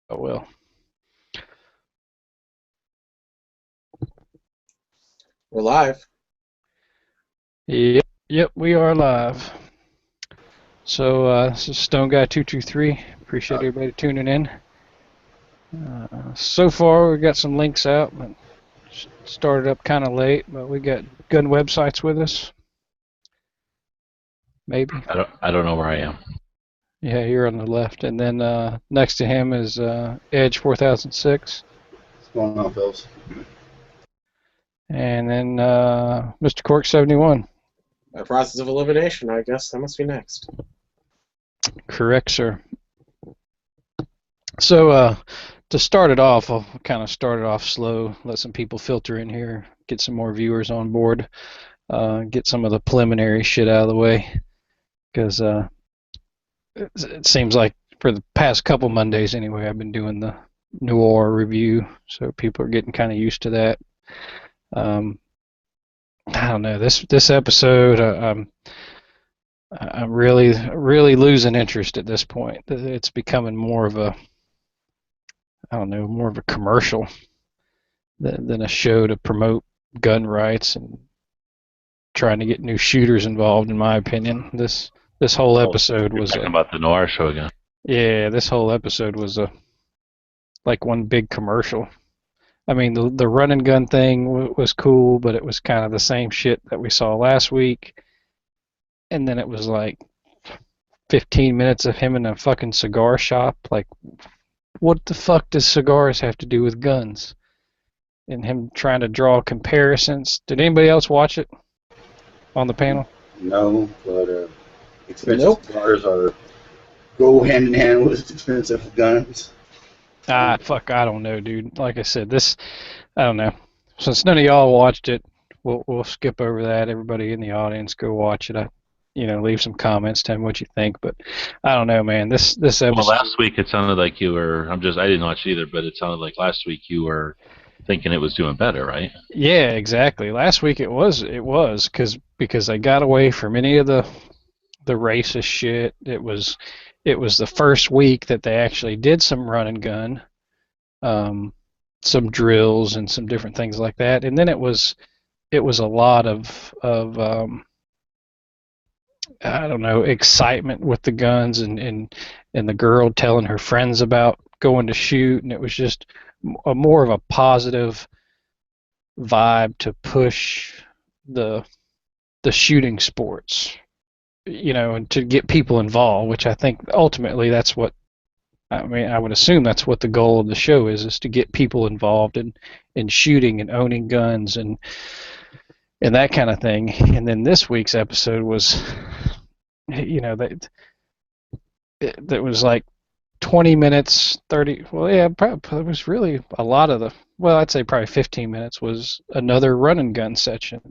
I will. We're live. Yep, we are live. So this is Stone Guy 223. Appreciate everybody tuning in. So far, we got some links out, but started up kind of late. But we got gun websites with us. Maybe. I don't know where I am. Yeah, you're on the left, and then next to him is Edge 4006. What's going on, Phils? And then Mr. Cork 71. By process of elimination, I guess that must be next. Correct, sir. So to start it off, I'll kind of start it off slow, let some people filter in here, get some more viewers on board, get some of the preliminary shit out of the way, because it seems like for the past couple Mondays anyway, I've been doing the Noir review, so people are getting kind of used to that. I don't know, this episode, I'm really losing interest at this point. It's becoming more of a, I don't know, more of a commercial than a show to promote gun rights and trying to get new shooters involved. In my opinion, this whole episode was talking about the Noir show again. Yeah, this whole episode was like one big commercial. I mean, the run and gun thing was cool, but it was kind of the same shit that we saw last week. And then it was like 15 minutes of him in a fucking cigar shop. Like, what the fuck does cigars have to do with guns? And him trying to draw comparisons. Did anybody else watch it on the panel? No, but expensive cigars go hand in hand with expensive guns. Fuck, I don't know, dude. Like I said, I don't know. Since none of y'all watched it, we'll skip over that. Everybody in the audience, go watch it. Leave some comments, tell me what you think. But I don't know, man. This episode. Well, last week it sounded like you were. I didn't watch it either, but it sounded like last week you were thinking it was doing better, right? Yeah, exactly. Last week it was because they got away from any of the racist shit. It was the first week that they actually did some run and gun, some drills and some different things like that. And then it was a lot of I don't know, excitement with the guns and the girl telling her friends about going to shoot, and it was just more of a positive vibe to push the shooting sports, and to get people involved, which I think ultimately that's what, I mean, I would assume that's what the goal of the show is to get people involved in shooting and owning guns and that kind of thing. And then this week's episode was, that was like 20 minutes, 30, well, yeah, probably, it was really a lot of I'd say probably 15 minutes was another run and gun session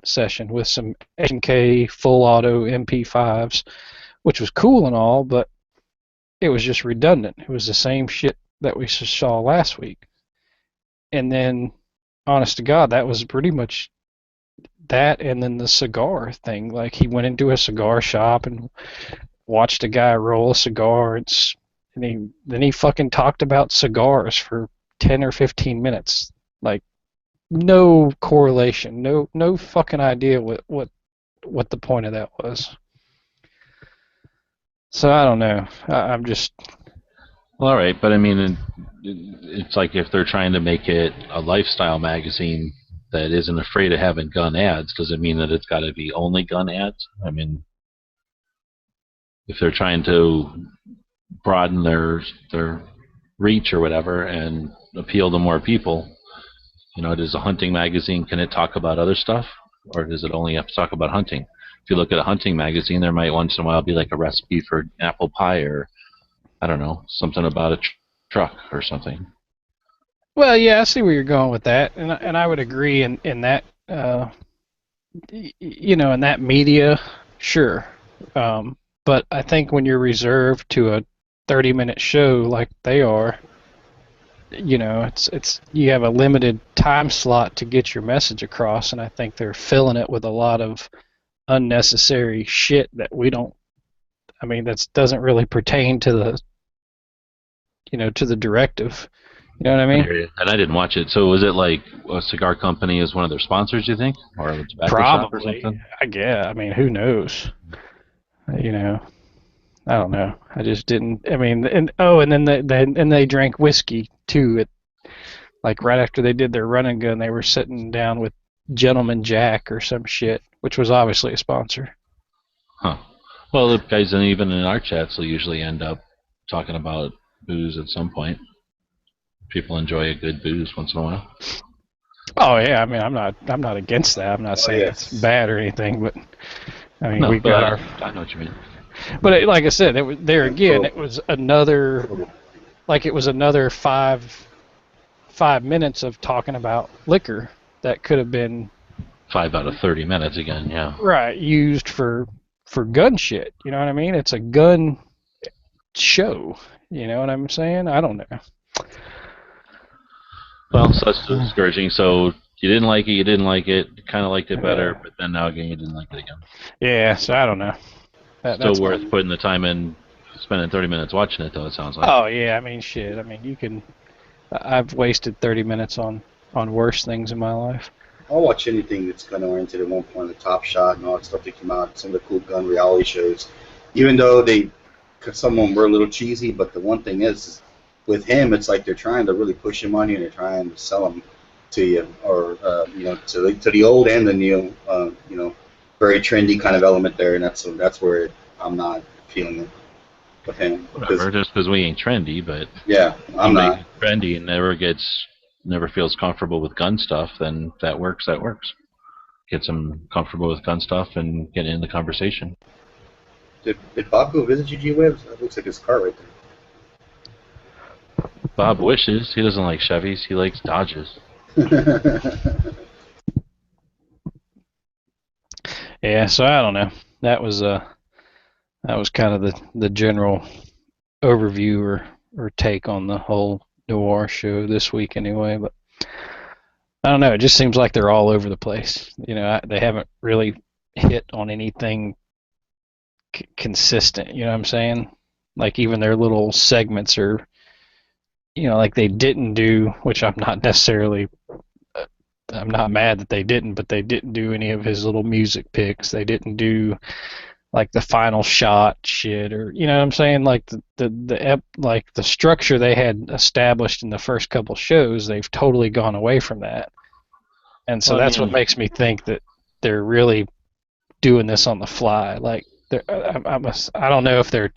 with some H&K full auto MP5s, which was cool and all, but it was just redundant. It was the same shit that we saw last week. And then, honest to God, that was pretty much that, and then the cigar thing. Like, he went into a cigar shop and watched a guy roll a cigar, and then he fucking talked about cigars for 10 or 15 minutes. Like, no correlation, no fucking idea what the point of that was. So I don't know. I'm just. Well, all right, but I mean, it's like if they're trying to make it a lifestyle magazine that isn't afraid of having gun ads, does it mean that it's got to be only gun ads? I mean, if they're trying to broaden their reach or whatever and appeal to more people, does a hunting magazine, can it talk about other stuff, or does it only have to talk about hunting? If you look at a hunting magazine, there might once in a while be like a recipe for apple pie, or I don't know, something about a truck or something. Well, yeah, I see where you're going with that, and I would agree in that, in that media, sure. But I think when you're reserved to a 30-minute show like they are, it's you have a limited time slot to get your message across, and I think they're filling it with a lot of unnecessary shit that that doesn't really pertain to to the directive. You know what I I mean? hear you. And I didn't watch it. So was it like a cigar company is one of their sponsors, you think? Or a tobacco shop or Probably. something? I guess. I mean, who knows? You know, I don't know. I just didn't. I mean, and then they drank whiskey too. Like right after they did their run and gun, they were sitting down with Gentleman Jack or some shit, which was obviously a sponsor. Huh. Well, the guys, and even in our chats, will usually end up talking about booze at some point. People enjoy a good booze once in a while. Oh yeah, I mean, I'm not against that. I'm not saying yes. it's bad or anything, but I mean, No, we but got our. I know what you mean. But like I said, it was there again. It was another, like it was another 5 minutes of talking about liquor that could have been 5 out of 30 minutes again, yeah. right used for gun shit. You know what I mean? It's a gun show. You know what I'm saying? I don't know. Well, so that's discouraging. So you didn't like it, you kind of liked it better, but then now again you didn't like it again. Yeah, so I don't know. Still worth putting the time in, spending 30 minutes watching it, though, it sounds like. Oh yeah, I mean shit. I mean you can. I've wasted 30 minutes on worse things in my life. I'll watch anything that's kind of oriented at one point, the Top Shot and all that stuff that came out, some of the cool gun reality shows. Even though some of them were a little cheesy, but the one thing is with him, it's like they're trying to really push him on you and they're trying to sell him to you, or to the old and the new, very trendy kind of element there, and that's where I'm not feeling it with him. Whatever, just because we ain't trendy, but yeah, I'm not trendy and never feels comfortable with gun stuff, then that works. Gets him comfortable with gun stuff and get into conversation. Did Bob go visit you, G-Webs? That looks like his car right Bob wishes. He doesn't like Chevys. He likes Dodges. there. Yeah, so I don't know. That was kind of the general overview or take on the whole Noir show this week anyway. But I don't know. It just seems like they're all over the place. They haven't really hit on anything consistent. You know what I'm saying? Like even their little segments are, like they didn't do, which I'm not necessarily. I'm not mad that they didn't, but they didn't do any of his little music picks. They didn't do like the final shot shit, or you know what I'm saying, like like the structure they had established in the first couple shows. They've totally gone away from that, and so that's what makes me think that they're really doing this on the fly. Like I don't know if they're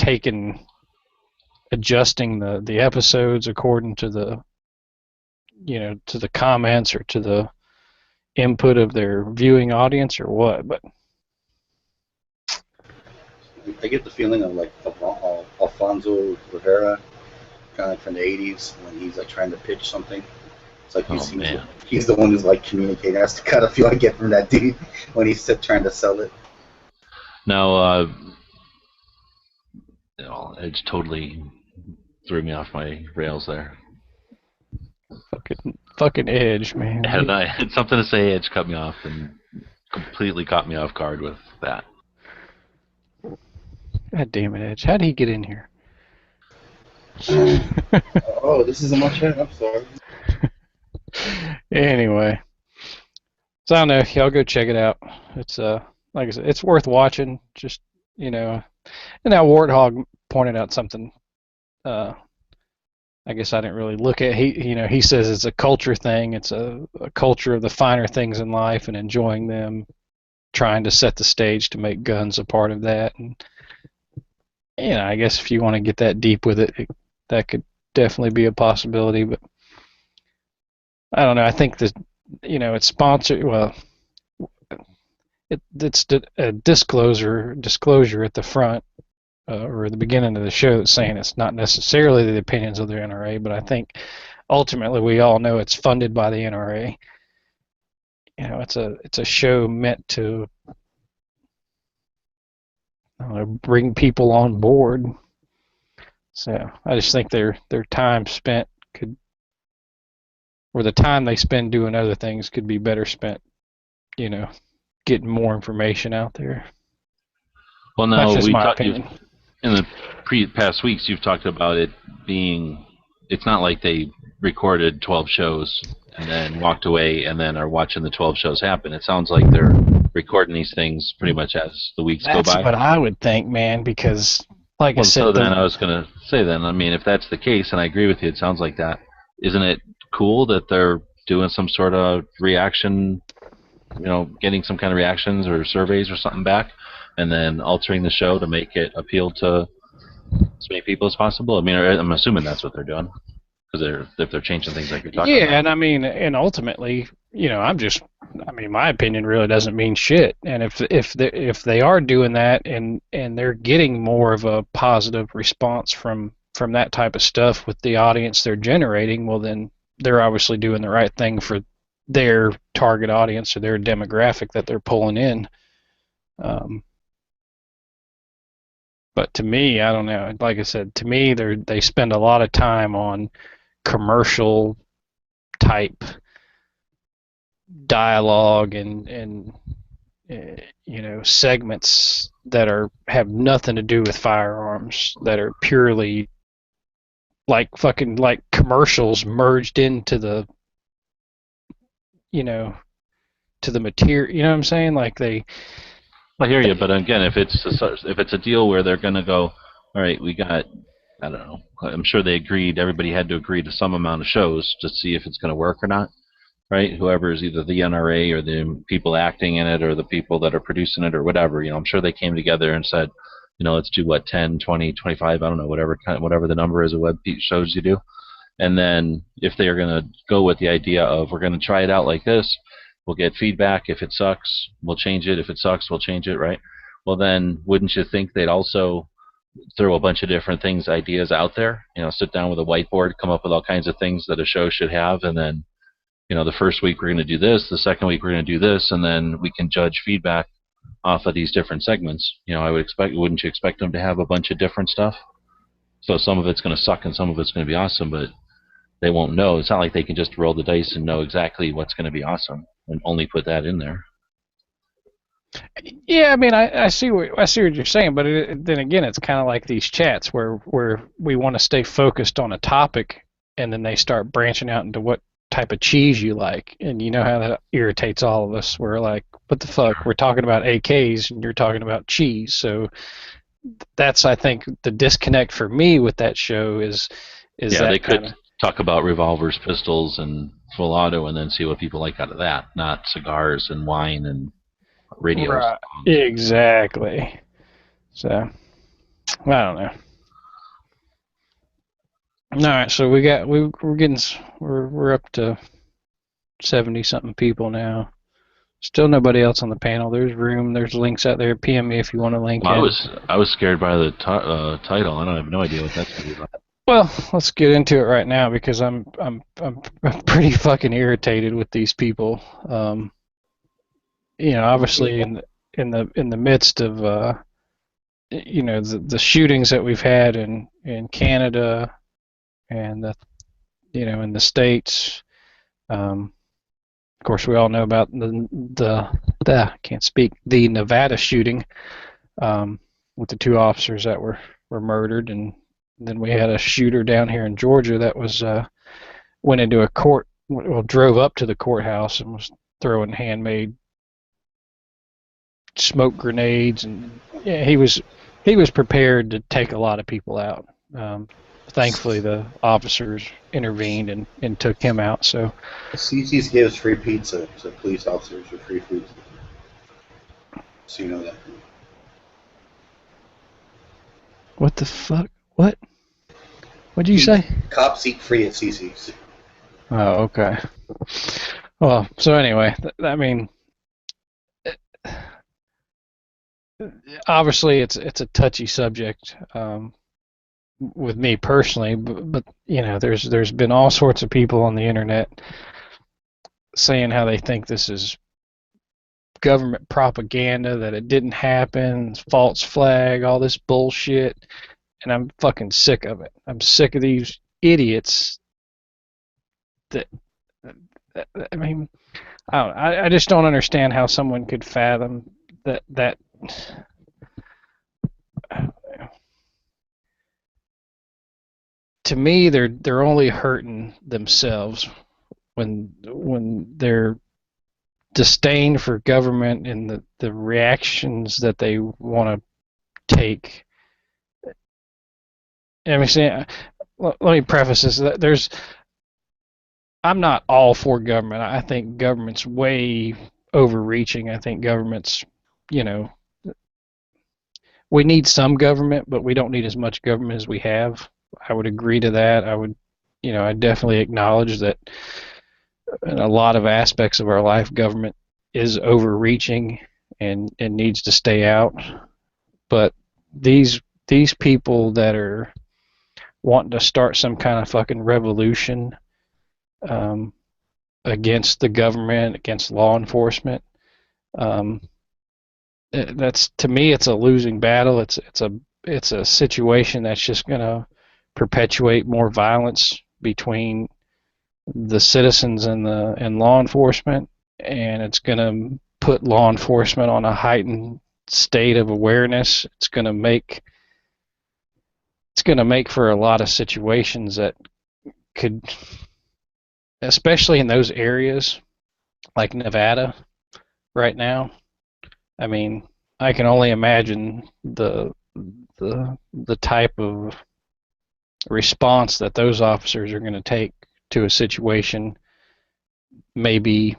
adjusting the episodes according to the to the comments or to the input of their viewing audience or what, but I get the feeling of like Alfonso Rivera, kind of like from the '80s when he's like trying to pitch something. It's like he's the one who's like communicating. That's the kind of feel I get from that dude when he's trying to sell it. Now, Edge totally threw me off my rails there. Fucking Edge, man. I had something to say. Edge cut me off and completely caught me off guard with that. God damn it, Edge. How did he get in here? Oh, this isn't my chat. I'm sorry. Anyway. So I don't know. Y'all go check it out. It's like I said, it's worth watching. Just, and now Warthog pointed out something I guess I didn't really look at. He says it's a culture thing. It's a culture of the finer things in life and enjoying them, trying to set the stage to make guns a part of that. And I guess if you want to get that deep with it, that could definitely be a possibility. But I don't know. I think that it's sponsored. Well, it's a disclosure at the front. Or at the beginning of the show, saying it's not necessarily the opinions of the NRA, but I think ultimately we all know it's funded by the NRA. It's a show meant to bring people on board. So I just think their time spent or the time they spend doing other things could be better spent, getting more information out there. Well, now that's just we my talked. opinion. In the past weeks, you've talked about it being it's not like they recorded 12 shows and then walked away and then are watching the 12 shows happen. It sounds like they're recording these things pretty much as the weeks go by. That's what I would think, man, because like I Well, said, so then I was going to say then, I mean, if that's the case, and I agree with you, it sounds like that. Isn't it cool that they're doing some sort of reaction, getting some kind of reactions or surveys or something back, and then altering the show to make it appeal to as many people as possible? I mean, I'm assuming that's what they're doing, because if they're changing things like you're talking about. Yeah, and I mean, and ultimately, my opinion really doesn't mean shit. And if they are doing that and they're getting more of a positive response from that type of stuff with the audience they're generating, well then they're obviously doing the right thing for their target audience or their demographic that they're pulling in. But to me, I don't know. Like I said, to me, they spend a lot of time on commercial type dialogue and segments that have nothing to do with firearms, that are purely like fucking like commercials merged into the to the material. You know what I'm saying? Like I hear you, but again, if it's a deal where they're going to go, all right, we got, I don't know, I'm sure everybody had to agree to some amount of shows to see if it's going to work or not, right? Whoever is either the NRA or the people acting in it or the people that are producing it or whatever, I'm sure they came together and said, let's do 10, 20, 25, I don't know, whatever the number is of web shows you do. And then if they are going to go with the idea of we're going to try it out like this, we'll get feedback. If it sucks, we'll change it. If it sucks, we'll change it, right? Well, then wouldn't you think they'd also throw a bunch of different ideas out there? Sit down with a whiteboard, come up with all kinds of things that a show should have, and then, the first week we're going to do this, the second week we're going to do this, and then we can judge feedback off of these different segments. Wouldn't you expect them to have a bunch of different stuff? So some of it's going to suck and some of it's going to be awesome, but they won't know. It's not like they can just roll the dice and know exactly what's going to be awesome and only put that in there. Yeah, I mean, I see what you're saying, but then again, it's kind of like these chats where we want to stay focused on a topic, and then they start branching out into what type of cheese you like, and you know how that irritates all of us. We're like, what the fuck? We're talking about AKs, and you're talking about cheese. So that's, I think, the disconnect for me with that show is yeah, that they could talk about revolvers, pistols, and full auto, and then see what people like out of that, not cigars and wine and radios. Right. Exactly. So I don't know. All right, so we're up to 70 something people now. Still nobody else on the panel. There's room. There's links out there. PM me if you want to link. Well, I was scared by the title. I don't have no idea what that's going to be about. Well, let's get into it right now because I'm pretty fucking irritated with these people. Obviously in the midst of the shootings that we've had in Canada and in the States. Of course, we all know about the Nevada shooting with the two officers that were murdered, and then we had a shooter down here in Georgia that was went into a court, drove up to the courthouse and was throwing handmade smoke grenades, and yeah, he was prepared to take a lot of people out. Thankfully, the officers intervened and took him out. So CC's gives free pizza to police officers with free food. So you know that. What the fuck? What? What did you say? Cops eat free at CC's. Oh, okay. Well, so anyway, I mean, obviously it's a touchy subject with me personally, but there's been all sorts of people on the internet saying how they think this is government propaganda, that it didn't happen, false flag, all this bullshit, and I'm fucking sick of it. I'm sick of these idiots that I mean, I just don't understand how someone could fathom that to me, they're only hurting themselves when their disdain for government and the reactions that they want to take. I mean, see, let me preface this. I'm not all for government. I think government's way overreaching. I think government's, you know, we need some government, but we don't need as much government as we have. I would agree to that. I definitely acknowledge that in a lot of aspects of our life, government is overreaching and needs to stay out. But these people that are wanting to start some kind of fucking revolution against the government, against law enforcement, that's, to me, it's a losing battle. It's a situation that's just going to perpetuate more violence between the citizens and law enforcement, and it's going to put law enforcement on a heightened state of awareness. It's going to make for a lot of situations that could, especially in those areas like Nevada right now. I mean, I can only imagine the type of response that those officers are going to take to a situation, maybe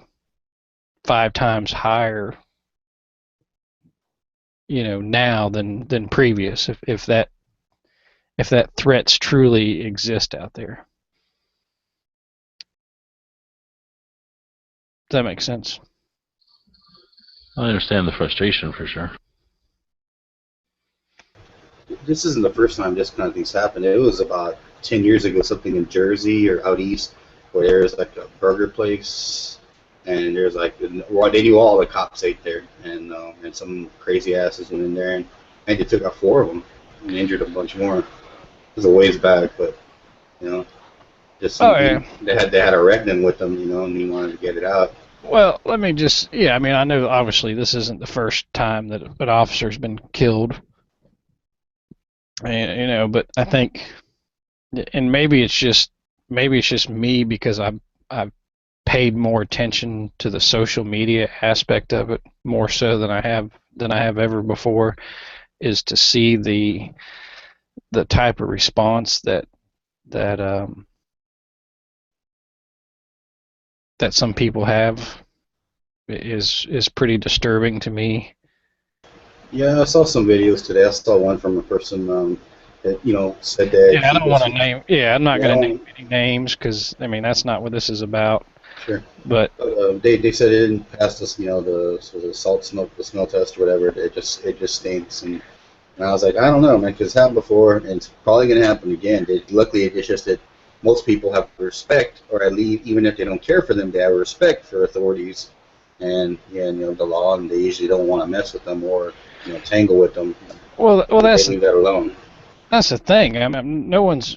5 times higher, now than previous, if that threats truly exist out there. Does that make sense? I understand the frustration for sure. This isn't the first time this kind of thing's happened. It was about 10 years ago, something in Jersey or out east, where there's like a burger place, and there's like, well, they knew all the cops ate there, and some crazy asses went in there, and they took out 4 of them and injured a bunch more. It was a ways back, but just yeah. they had a reckoning with them, and he wanted to get it out. Well, let me just, I mean, I know obviously this isn't the first time that an officer's been killed, and, but I think, and maybe it's just me because I've paid more attention to the social media aspect of it more so than I have ever before, is to see the type of response that some people have is pretty disturbing to me. Yeah, I saw some videos today. I saw one from a person that said that. Yeah, I don't want to name. Yeah, I'm not going to name any names because I mean that's not what this is about. Sure. But they said it didn't pass this, the salt smoke, the smell test or whatever. It just stinks, and I was like, I don't know, man, because it's happened before, and it's probably going to happen again. Luckily, it's just that most people have respect, or at least even if they don't care for them, they have respect for authorities and the law, and they usually don't want to mess with them or tangle with them. Well, that's leave that alone. That's the thing. I mean, no one's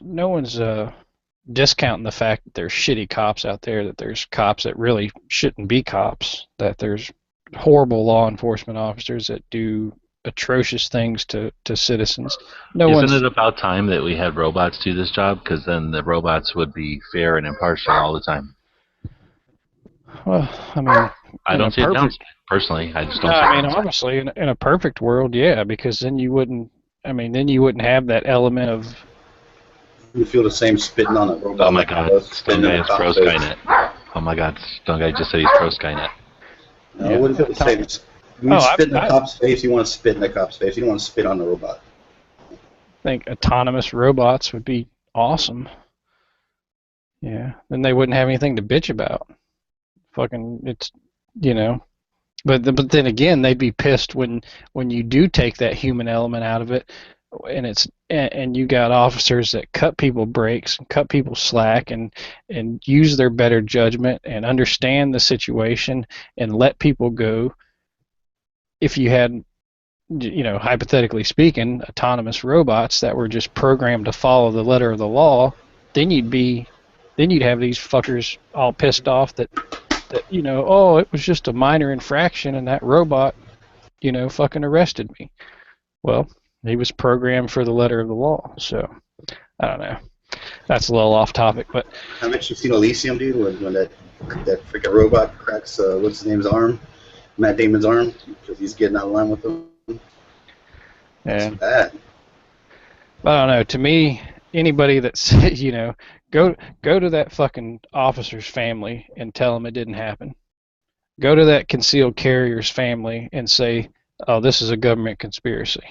discounting the fact that there's shitty cops out there, that there's cops that really shouldn't be cops, that there's horrible law enforcement officers that do atrocious things to citizens. Isn't it about time that we had robots do this job? Because then the robots would be fair and impartial all the time. Well, I mean, I don't see it downside, personally. I just don't. I mean, obviously, in a perfect world, yeah, because then you wouldn't. I mean, then you wouldn't have that element of. You feel the same spitting on a robot. Oh my God, Stone Guy is pro Skynet. Oh my God, Stone Guy just said he's pro Skynet. No, I wouldn't feel the same. When you spit in the cop's face, you want to spit in the cop's face. You don't want to spit on the robot. I think autonomous robots would be awesome. Yeah, then they wouldn't have anything to bitch about. Fucking, it's, but then again, they'd be pissed when you do take that human element out of it, and you got officers that cut people breaks and cut people slack and use their better judgment and understand the situation and let people go. If you had, hypothetically speaking, autonomous robots that were just programmed to follow the letter of the law, then you'd have these fuckers all pissed off that it was just a minor infraction and that robot, fucking arrested me. Well, he was programmed for the letter of the law, so I don't know. that's a little off topic, but Haven't you seen Elysium, dude? When that freaking robot cracks what's his name's arm, Matt Damon's arm, because he's getting out of line with him. That's yeah. bad. But I don't know. To me, anybody that's go to that fucking officer's family and tell them it didn't happen. Go to that concealed carrier's family and say, "Oh, this is a government conspiracy."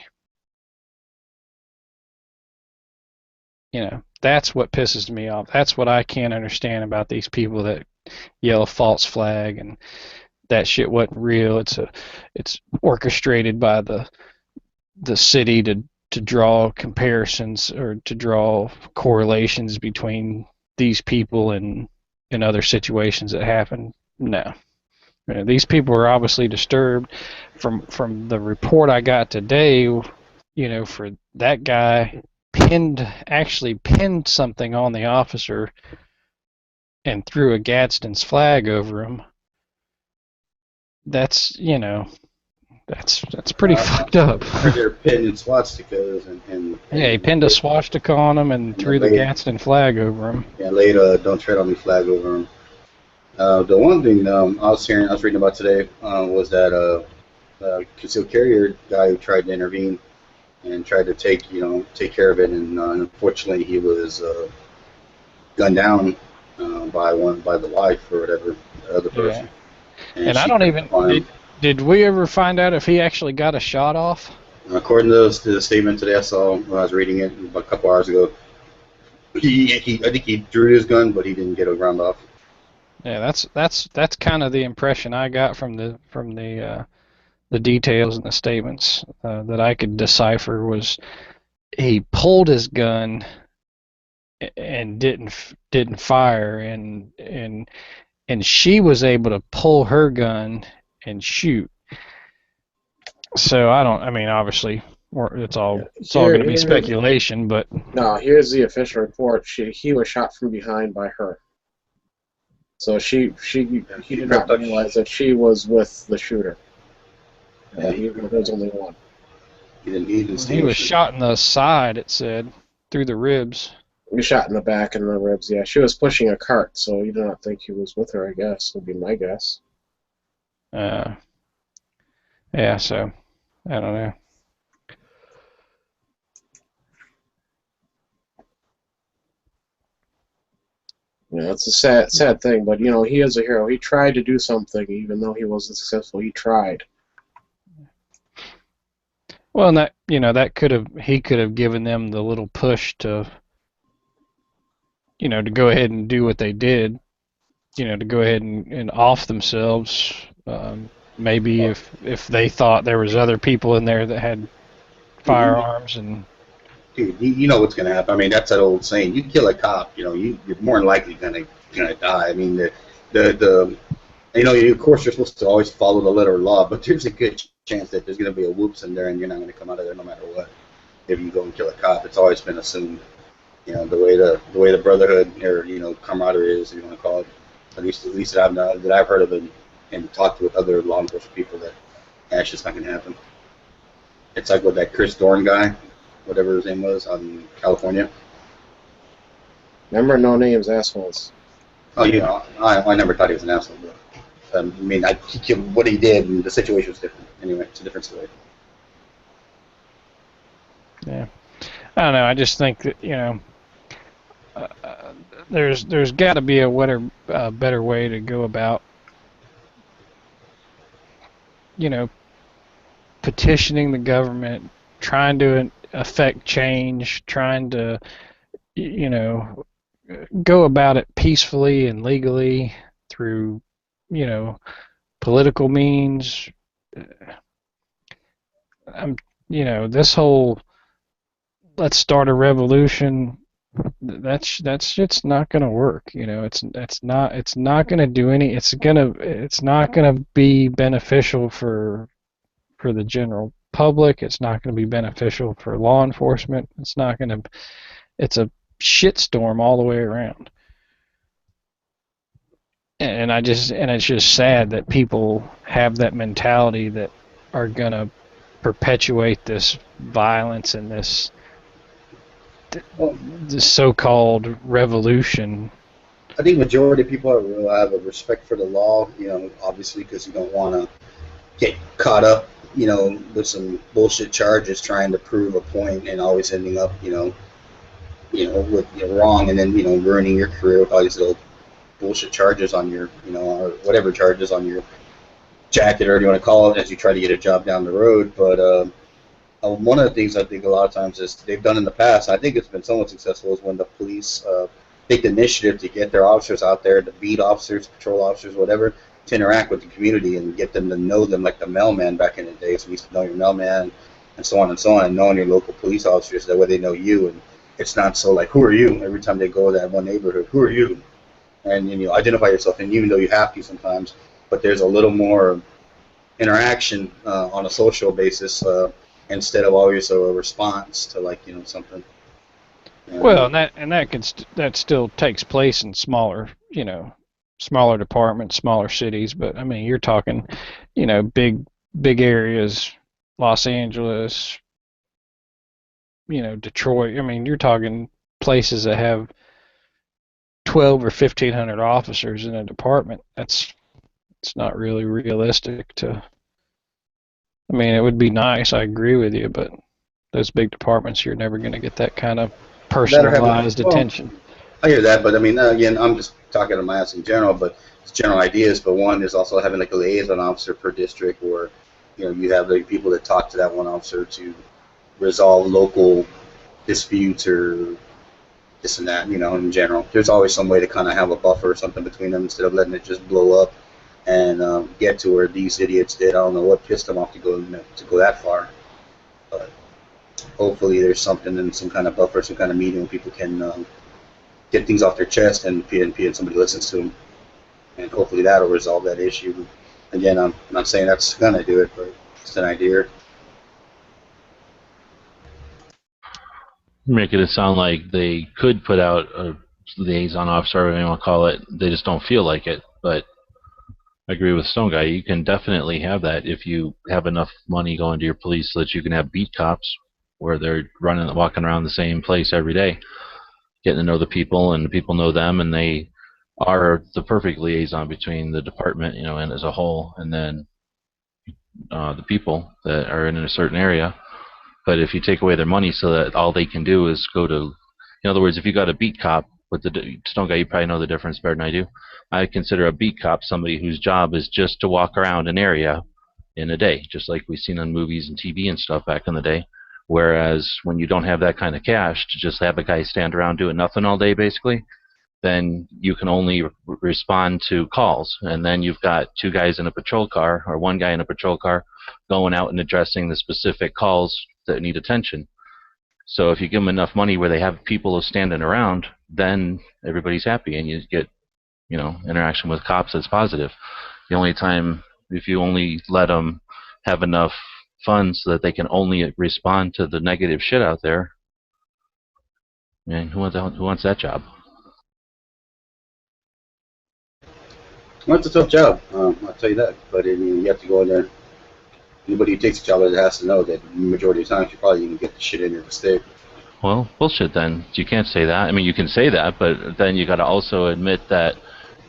That's what pisses me off. That's what I can't understand about these people that yell false flag and that shit wasn't real. It's orchestrated by the city to draw comparisons or to draw correlations between these people and other situations that happen. No. These people are obviously disturbed. From the report I got today, for that guy actually pinned something on the officer and threw a Gadsden's flag over him. That's pretty fucked up. They're pinning swastikas and yeah, he pinned a swastika on him and threw the Gadsden flag over him. Yeah, laid a "Don't Tread on Me" flag over him. The one thing I was reading about today was that concealed carrier guy who tried to intervene and tried to take care of it, and unfortunately he was gunned down by the wife or whatever, the other person. Yeah. And I don't even did we ever find out if he actually got a shot off? According to the statement today I saw when I was reading it about a couple hours ago, I think he drew his gun, but he didn't get a round off. Yeah, that's kind of the impression I got from the details and the statements that I could decipher was he pulled his gun and didn't fire, and she was able to pull her gun and shoot. So I mean, obviously, it's all going to be speculation, but no. Here's the official report. He was shot from behind by her. So he did not realize that she was with the shooter. There was only one. He was shot in the side. It said through the ribs. He was shot in the back and the ribs. Yeah, she was pushing a cart, so you do not think he was with her. I guess would be my guess. Yeah, so I don't know. Yeah, it's a sad thing, but he is a hero. He tried to do something, even though he wasn't successful. He tried. Well, and that he could have given them the little push to to go ahead and do what they did, to go ahead and off themselves. Maybe if they thought there was other people in there that had firearms and. Dude, you know what's gonna happen. I mean, that's that old saying. You kill a cop, you're more than likely gonna die. I mean, of course you're supposed to always follow the letter of law, but there's a good chance that there's gonna be a whoops in there, and you're not gonna come out of there no matter what. If you go and kill a cop, it's always been assumed. The way the brotherhood or camaraderie is, you want to call it. At least that I've heard of it and talked with other law enforcement people that it's just not gonna happen. It's like with that Chris Dorn guy. Whatever his name was, out in California. Remember, no names, assholes. Oh, I never thought he was an asshole, but I mean, what he did, and the situation was different. Anyway, it's a different story. Yeah, I don't know. I just think that there's got to be a better way to go about petitioning the government, trying to affect change, trying to go about it peacefully and legally through political means. This whole let's start a revolution, that shit's not going to work. It's not going to do any. It's not going to be beneficial for the general public. It's not going to be beneficial for law enforcement. It's a shitstorm all the way around. And it's just sad that people have that mentality that are going to perpetuate this violence and this Well, the so-called revolution. I think majority of people have a respect for the law, obviously because you don't want to get caught up, with some bullshit charges trying to prove a point and always ending up, with wrong, and then ruining your career with all these little bullshit charges on your, or whatever charges on your jacket or whatever you want to call it as you try to get a job down the road. But one of the things I think a lot of times is they've done in the past, I think it's been somewhat successful, is when the police take the initiative to get their officers out there, the beat officers, patrol officers, whatever, to interact with the community and get them to know them like the mailman back in the day. So we used to know your mailman and so on and so on, and knowing your local police officers, that way they know you. And it's not so like, who are you? Every time they go to that one neighborhood, who are you? And identify yourself. And even though you have to sometimes, but there's a little more interaction on a social basis instead of always a response to like something. Well, that still takes place in smaller departments, smaller cities. But I mean, you're talking, big areas, Los Angeles, Detroit. I mean, you're talking places that have 12 or 1,500 officers in a department. It's not really realistic to. I mean, it would be nice. I agree with you, but those big departments, you're never going to get that kind of personalized attention. I hear that, but I mean, again, I'm just talking to my ass in general, but it's general ideas. But one is also having like a liaison officer per district, or you have like people that talk to that one officer to resolve local disputes or this and that. In general, there's always some way to kind of have a buffer or something between them instead of letting it just blow up and get to where these idiots did. I don't know what pissed them off to go that far, but hopefully there's something in some kind of buffer, some kind of meeting where people can get things off their chest and somebody listens to them, and hopefully that'll resolve that issue. Again, I'm not saying that's gonna do it, but it's an idea. Making it sound like they could put out a liaison officer, whatever you want to call it. They just don't feel like it. But I agree with Stone Guy. You can definitely have that if you have enough money going to your police so that you can have beat cops where they're walking around the same place every day, getting to know the people, and the people know them, and they are the perfect liaison between the department, and as a whole, and then the people that are in a certain area. But if you take away their money so that all they can do is go to, in other words, if you got a beat cop, with the Stone Guy, you probably know the difference better than I do. I consider a beat cop somebody whose job is just to walk around an area in a day, just like we've seen on movies and TV and stuff back in the day. Whereas when you don't have that kind of cash to just have a guy stand around doing nothing all day, basically, then you can only respond to calls. And then you've got two guys in a patrol car, or one guy in a patrol car, going out and addressing the specific calls that need attention. So if you give them enough money where they have people standing around, then everybody's happy, and you get, interaction with cops that's positive. The only time, if you only let them have enough funds so that they can only respond to the negative shit out there, man, who wants that job? Well, it's a tough job, I'll tell you that. But you have to go in there. Anybody who takes a job like that has to know that the majority of the times you're probably going to get the shit in your mistake. Well, bullshit then. You can't say that. I mean, you can say that, but then you got to also admit that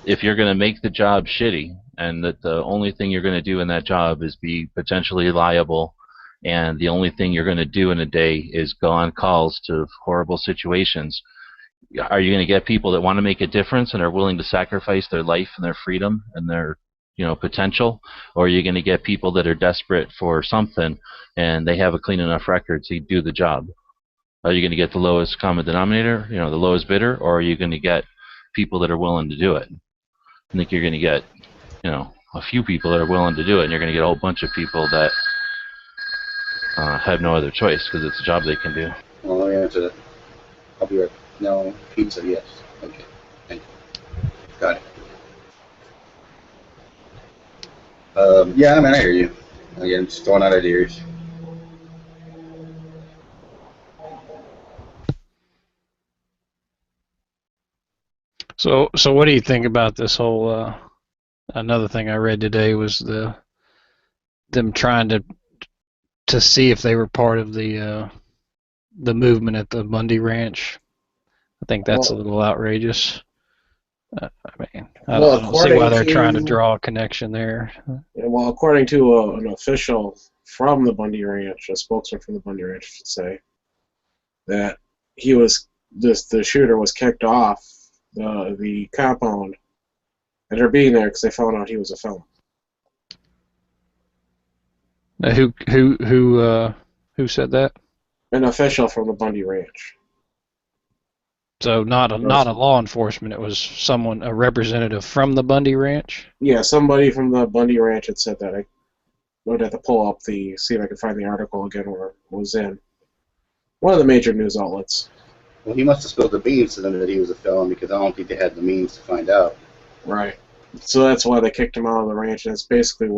if you're going to make the job shitty, and that the only thing you're going to do in that job is be potentially liable, and the only thing you're going to do in a day is go on calls to horrible situations, are you going to get people that want to make a difference and are willing to sacrifice their life and their freedom and their potential, or are you going to get people that are desperate for something and they have a clean enough record to do the job? Are you going to get the lowest common denominator, the lowest bidder, or are you going to get people that are willing to do it? I think you're going to get, a few people that are willing to do it, and you're going to get a whole bunch of people that have no other choice because it's a job they can do. Well, let me answer that. I'll be right. No, pizza, yes. Okay, thank you. Got it. Yeah, I mean, I hear you. Again, just throwing out ideas. So what do you think about this whole? Another thing I read today was them trying to see if they were part of the the movement at the Bundy Ranch. I think that's a Well, little outrageous. I mean, I well, don't see why according they're trying to to draw a connection there. according to an official from the Bundy Ranch, a spokesman from the Bundy Ranch, should say that the shooter was kicked off the compound, and they're being there because they found out he was a felon. Who said that? An official from the Bundy Ranch. So not a law enforcement. It was someone, a representative from the Bundy Ranch. Yeah, somebody from the Bundy Ranch had said that. I would have to pull up see if I can find the article again where it was in. One of the major news outlets. Well, he must have spilled the beans to them that he was a felon because I don't think they had the means to find out. Right. So that's why they kicked him out of the ranch, and it's basically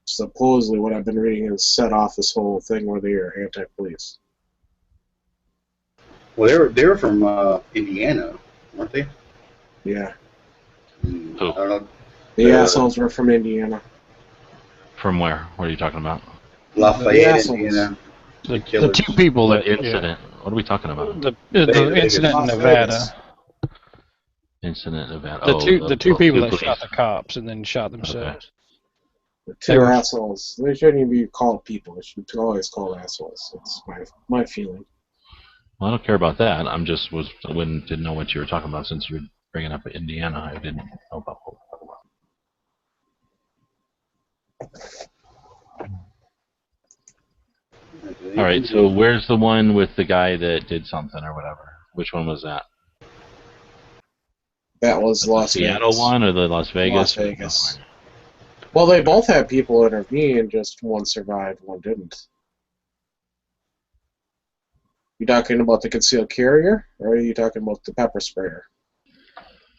supposedly what I've been reading has set off this whole thing where they are anti-police. Well, they were from Indiana, weren't they? Yeah. I don't know. The assholes were from Indiana. From where? What are you talking about? Lafayette, Indiana. The two people What that incident? What are we talking about? the Vegas. incident in Las Nevada. Vegas. Incident event. The two people that police. shot the cops and then shot themselves. The They two were- assholes. They shouldn't even be called people. They should always called assholes. That's my feeling. Well, I don't care about that. I'm just didn't know what you were talking about since you were bringing up Indiana. I didn't know about what we were talking about. All right, so where's the one with the guy that did something or whatever? Which one was that? That was The Las Seattle Vegas. one or the Las Vegas? Las Vegas. Well, they both had people intervene, just one survived, one didn't. You talking about the concealed carrier, or are you talking about the pepper sprayer?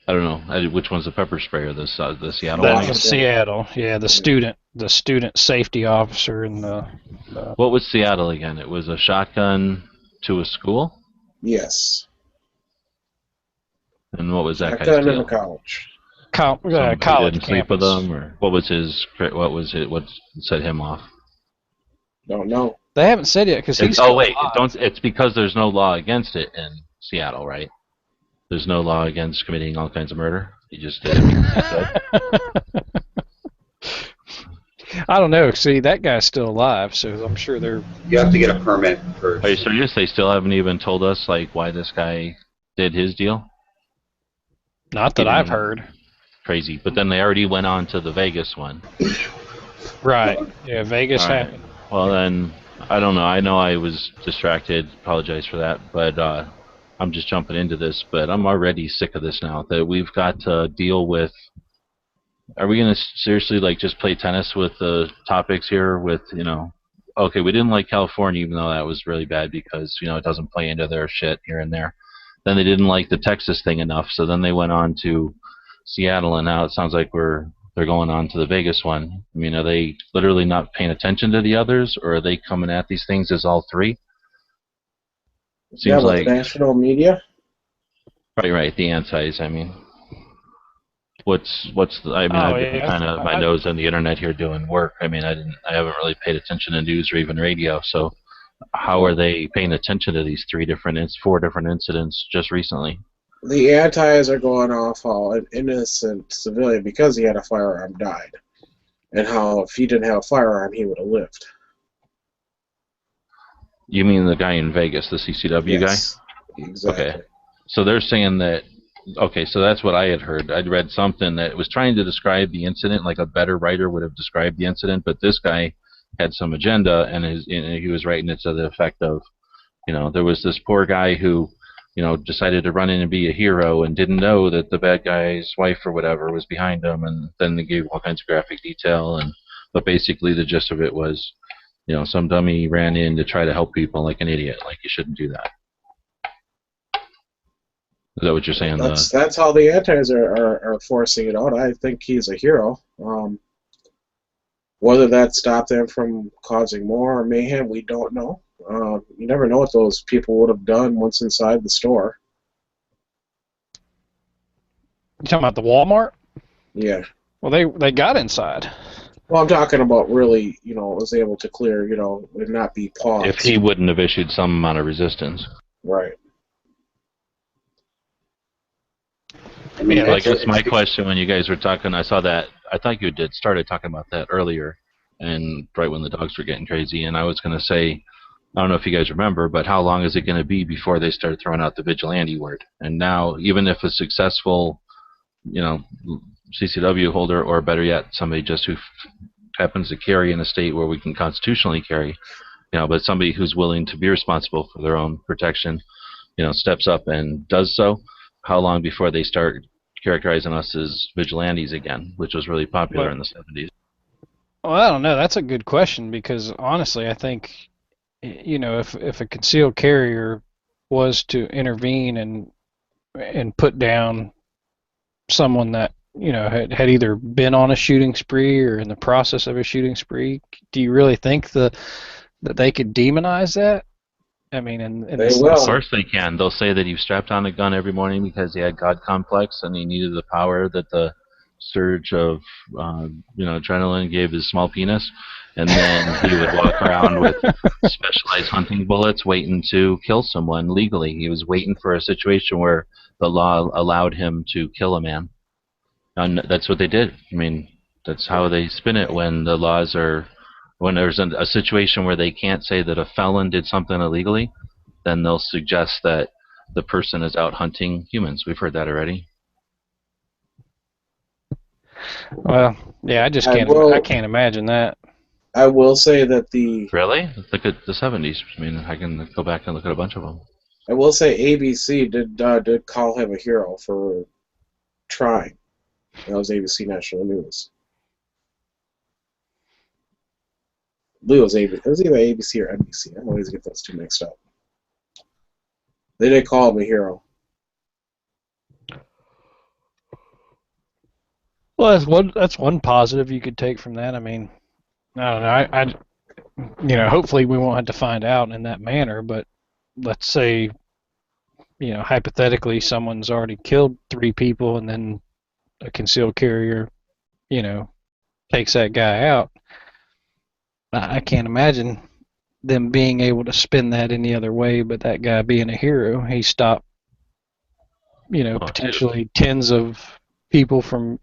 I don't know. Which one's the pepper sprayer? The Seattle That one? was Seattle. Yeah, the student safety officer and the What was Seattle again? It was a shotgun to a school? Yes. And what was that guy's Shotgun in deal? a college. Somebody college didn't sleep with campus. him, or what was it? What set him off? Don't know. They haven't said yet because he's Oh wait, alive. it's because there's no law against it in Seattle, right? There's no law against committing all kinds of murder. You just did it. I don't know. See, that guy's still alive, so I'm sure they're. You have to get a permit first. Are you serious? They still haven't even told us like why this guy did his deal? Not that I've heard. Crazy. But then they already went on to the Vegas one. Right. Yeah, Vegas All right. happened. Well then, I don't know. I know I was distracted. Apologize for that. But I'm just jumping into this. But I'm already sick of this now. That we've got to deal with. Are we going to seriously like just play tennis with the topics here? With okay, we didn't like California, even though that was really bad because it doesn't play into their shit here and there. Then they didn't like the Texas thing enough, so then they went on to Seattle, and now it sounds like they're going on to the Vegas one. I mean, are they literally not paying attention to the others, or are they coming at these things as all three? It seems with like the national media. right. The antis. I mean, what's the? I mean, Oh, I've been yeah. kind of my nose on the internet here doing work. I mean, I haven't really paid attention to news or even radio. So, how are they paying attention to these four different incidents just recently? The antis are going off how an innocent civilian, because he had a firearm, died, and how if he didn't have a firearm, he would have lived. You mean the guy in Vegas, the CCW guy? Exactly. Okay. So they're saying that. Okay, so that's what I had heard. I'd read something that was trying to describe the incident like a better writer would have described the incident, but this guy had some agenda, and he was writing it to the effect of, there was this poor guy who, decided to run in and be a hero and didn't know that the bad guy's wife or whatever was behind him, and then they gave all kinds of graphic detail, but basically the gist of it was, some dummy ran in to try to help people like an idiot, like you shouldn't do that. Is that what you're saying? That's how the antis are forcing it out. I think he's a hero. Whether that stopped them from causing more mayhem, we don't know. You never know what those people would have done once inside the store. You talking about the Walmart? Yeah. Well, they got inside. Well, I'm talking about really, was able to clear, and not be paused. If he wouldn't have issued some amount of resistance. Right. I mean, Well, I guess my question when you guys were talking, I saw that, I thought you started talking about that earlier, and right when the dogs were getting crazy, and I was going to say, I don't know if you guys remember, but how long is it going to be before they start throwing out the vigilante word? And now, even if a successful, CCW holder, or better yet, somebody just who happens to carry in a state where we can constitutionally carry, but somebody who's willing to be responsible for their own protection, steps up and does so, how long before they start characterizing us as vigilantes again, which was really popular in the 70s? Well, I don't know. That's a good question because honestly, I think, if a concealed carrier was to intervene and put down someone that had either been on a shooting spree or in the process of a shooting spree, do you really think that they could demonize that? I mean, They will. Of course they can. They'll say that he strapped on a gun every morning because he had God complex and he needed the power that the surge of adrenaline gave his small penis, and then he would walk around with specialized hunting bullets waiting to kill someone legally. He was waiting for a situation where the law allowed him to kill a man. And that's what they did. I mean, that's how they spin it when the laws are, when there's a situation where they can't say that a felon did something illegally, then they'll suggest that the person is out hunting humans. We've heard that already. Well, yeah, I can't imagine that. I will say that Really? Look at the 70s. I mean, I can go back and look at a bunch of them. I will say ABC did call him a hero for trying. That was ABC National News. It was either ABC or NBC. I always get those two mixed up. They did call him a hero. Well, that's one positive you could take from that. I mean, I don't know. Hopefully we won't have to find out in that manner. But let's say, hypothetically, someone's already killed 3 people, and then a concealed carrier, takes that guy out. I can't imagine them being able to spin that any other way but that guy being a hero. He stopped, potentially tens of people from,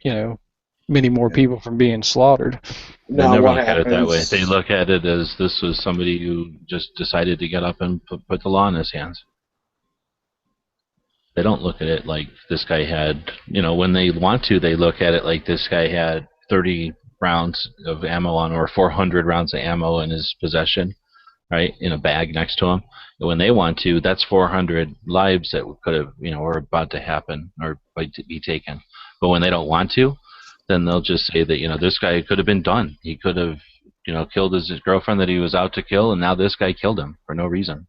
many more people from being slaughtered. They never look at it that way. They look at it as this was somebody who just decided to get up and put the law in his hands. They don't look at it like this guy had, when they want to, they look at it like this guy had 30 rounds of ammo on, or 400 rounds of ammo in his possession, right, in a bag next to him. And when they want to, that's 400 lives that could have, were about to happen or be taken. But when they don't want to, then they'll just say that, this guy could have been done. He could have, killed his girlfriend that he was out to kill, and now this guy killed him for no reason.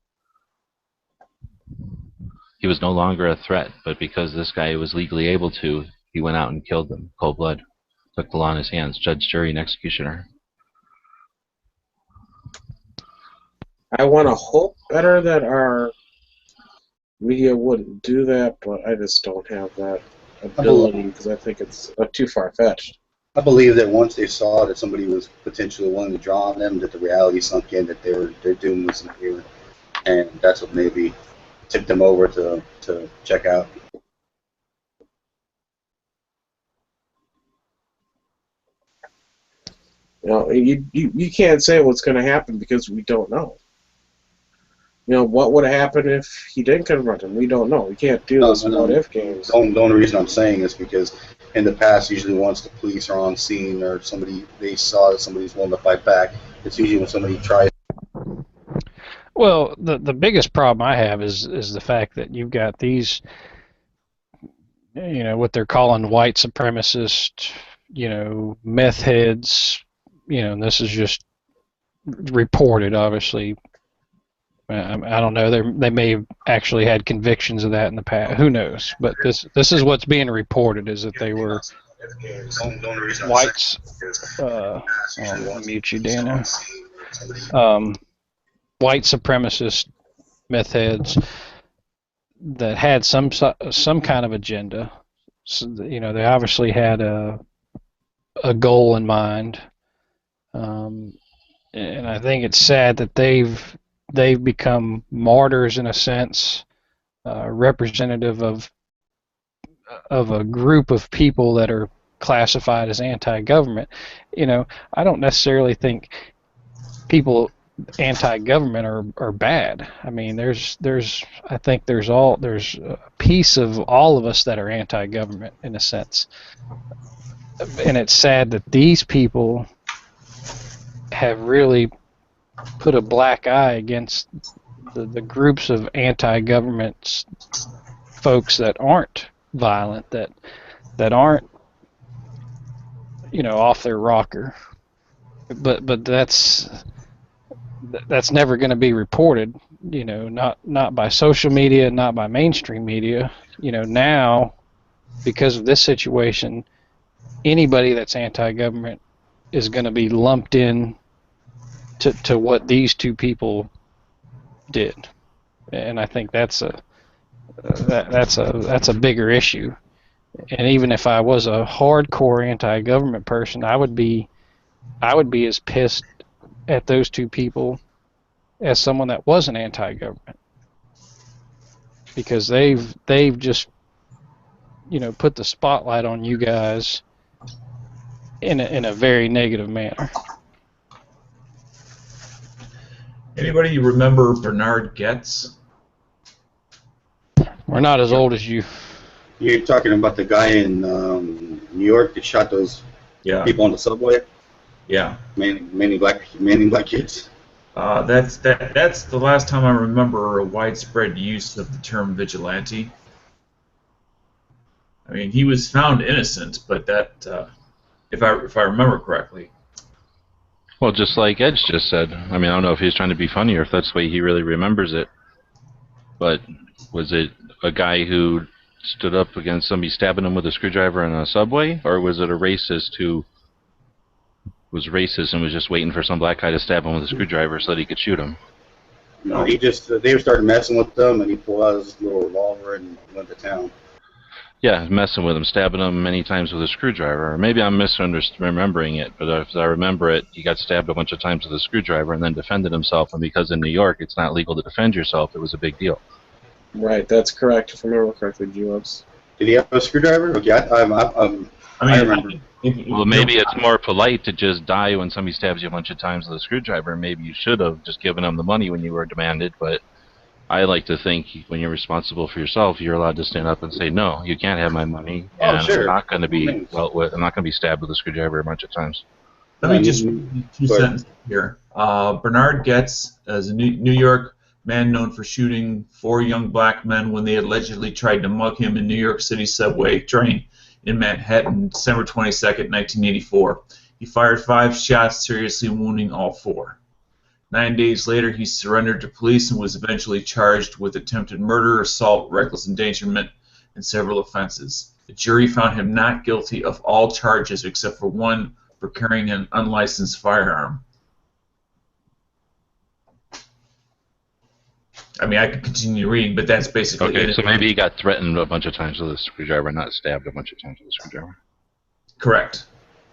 He was no longer a threat, but because this guy was legally able to, he went out and killed them, cold blood. Took the law in his hands, judge, jury, and executioner. I want to hope better that our media wouldn't do that, but I just don't have that ability because I think it's too far-fetched. I believe that once they saw that somebody was potentially willing to draw on them, that the reality sunk in, that their doom was here, and that's what maybe tipped them over to check out. You can't say what's going to happen because we don't know. What would happen if he didn't confront him? We don't know. We can't do this what-if games. The only reason I'm saying is because in the past, usually once the police are on scene or they saw that somebody's willing to fight back, it's usually when somebody tries. Well, the biggest problem I have is the fact that you've got these, what they're calling white supremacist, meth heads, and this is just reported, obviously. I don't know. They may have actually had convictions of that in the past. Who knows? But this is what's being reported, is that they were whites. I'll mute you, Dana. White supremacist meth heads that had some kind of agenda. So, they obviously had a goal in mind, And I think it's sad that they've become martyrs in a sense, representative of a group of people that are classified as anti-government. I don't necessarily think people anti-government are bad. I mean, I think there's a piece of all of us that are anti-government in a sense, and it's sad that these people have really put a black eye against the groups of anti-government folks that aren't violent, that aren't off their rocker. But that's never going to be reported. Not by social media, not by mainstream media. Now, because of this situation, anybody that's anti-government is going to be lumped in to what these two people did, and I think that's a bigger issue. And even if I was a hardcore anti-government person, I would be as pissed at those two people as someone that wasn't anti-government, because they've just put the spotlight on you guys in a very negative manner. Anybody remember Bernard Getz? We're not as old as you. You're talking about the guy in New York that shot those people on the subway? Yeah. Mainly black kids. That's the last time I remember a widespread use of the term vigilante. I mean, he was found innocent, but that, if I remember correctly. Well, just like Edge just said. I mean, I don't know if he's trying to be funny or if that's the way he really remembers it. But was it a guy who stood up against somebody stabbing him with a screwdriver in a subway, or was it a racist who was racist and was just waiting for some black guy to stab him with a screwdriver so that he could shoot him? No, they started messing with them, and he pulled out his little revolver and went to town. Yeah, messing with him, stabbing him many times with a screwdriver. Or maybe I'm misremembering it, but if I remember it, he got stabbed a bunch of times with a screwdriver and then defended himself, and because in New York it's not legal to defend yourself, it was a big deal. Right, that's correct, if I remember correctly, G-Webs. Did he have a screwdriver? Okay, I remember. Well, maybe it's more polite to just die when somebody stabs you a bunch of times with a screwdriver. Maybe you should have just given them the money when you were demanded, but I like to think when you're responsible for yourself, you're allowed to stand up and say, no, you can't have my money, and sure. I'm not going to be I'm not going to be stabbed with a screwdriver a bunch of times. Let me just read two sentences here. Bernard Getz is a New York man known for shooting 4 young black men when they allegedly tried to mug him in New York City subway train in Manhattan, December 22nd, 1984. He fired 5 shots, seriously wounding all 4. 9 days later, he surrendered to police and was eventually charged with attempted murder, assault, reckless endangerment, and several offenses. The jury found him not guilty of all charges except for one, for carrying an unlicensed firearm. I mean, I could continue reading, but that's basically okay, it. So maybe he got threatened a bunch of times with a screwdriver, not stabbed a bunch of times with a screwdriver. Correct.